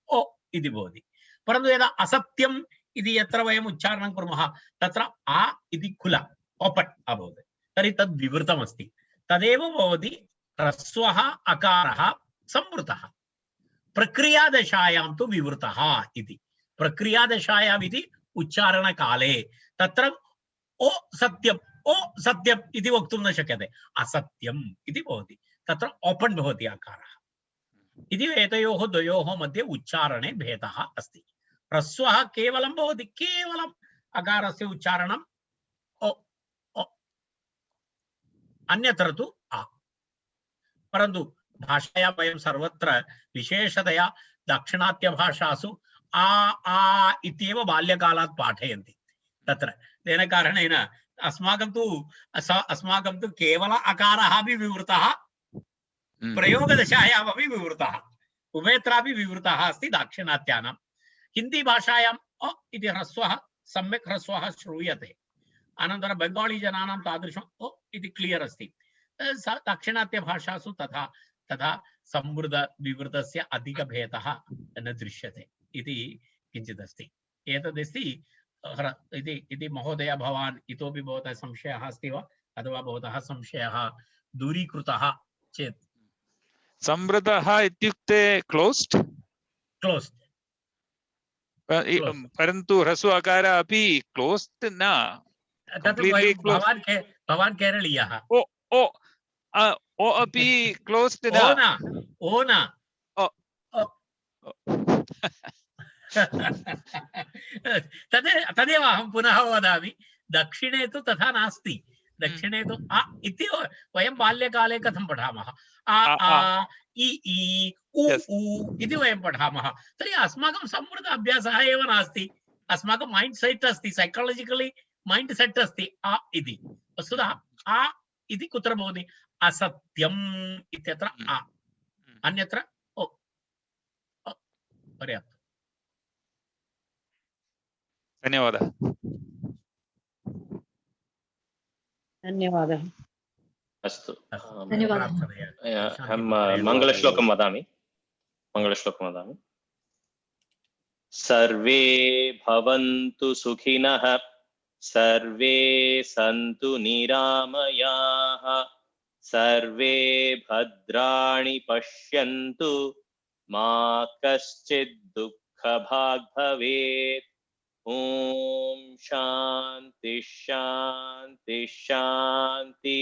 ओ इति भवति। परन्तु यदा असत्यम् इति यत्र वयम् उच्चारणं कुर्मः तत्र आ इति खुला ओपन् अभवत्, तर्हि तद् विवृतमस्ति। तदेव भवति ह्रस्वः अकारः संवृतः। प्रक्रियादशायां तु विवृतः इति। प्रक्रियादशायाम् इति उच्चारणकाले तत्र ओ सत्यम् इति वक्तुं न शक्यते, असत्यम् इति भवति। तत्र ओपन् भवति अकारः इति। एतयोः द्वयोः मध्ये उच्चारणे भेदः अस्ति। ह्रस्वः केवलं भवति, केवलम् अकारस्य उच्चारणम् ओ ओ, अन्यत्र तु आ। परन्तु भाषायां वयं सर्वत्र विशेषतया दाक्षिणात्यभाषासु आ आ इत्येव बाल्यकालात् पाठयन्ति। तत्र तेन कारणेन अस्माकं तु केवल अकारः अपि विवृतः, प्रयोगदशायामपि विवृतः, उभयत्रापि विवृतः अस्ति दाक्षिणात्यानां। हिंदी भाषायां अ इति ह्रस्वः सम्यक् ह्रस्वः श्रूयते। अनन्तरं बंगाली जनानां तादृशम् ओ इति क्लियर् अस्ति। दाक्षिणात्यभाषासु तथा संवृत विवृतस्य अधिकभेदः न दृश्यते इति किञ्चित् अस्ति। एतदस्ति इति महोदय, भवान् इतोपि भवतः संशयः अस्ति वा, अथवा भवतः संशयः दूरीकृतः चेत्? संवृतः इत्युक्ते क्लोस्ड्, परन्तु ह्रस्व अकार अपि क्लोस्ड् न, भवान् केरलीयः। ओ ओ ओ अपि क्लोस्ड् न, ओ न तदेव अहं पुनः वदामि। दक्षिणे तु तथा नास्ति। दक्षिणे तु आ इति वयं बाल्यकाले कथं पठामः, आ आ इ ई उ उ इति वयं पठामः। तर्हि अस्माकं संवृत अभ्यासः एव नास्ति। अस्माकं माइंड सेट अस्ति, साइकोलॉजिकली माइंड सेट अस्ति आ इति। वस्तुतः आ इति कुत्र भवति? असत्यम् इत्यत्र आ, अन्यत्र ओ। पर्याप्तम्। धन्यवादः। धन्यवादः। अस्तु, धन्यवादः। अहं मङ्गलश्लोकं वदामि। सर्वे भवन्तु सुखिनः, सर्वे सन्तु निरामयाः, सर्वे भद्राणि पश्यन्तु, मा कश्चित् दुःखभाग् भवेत्। ओम शांति शांति शांति।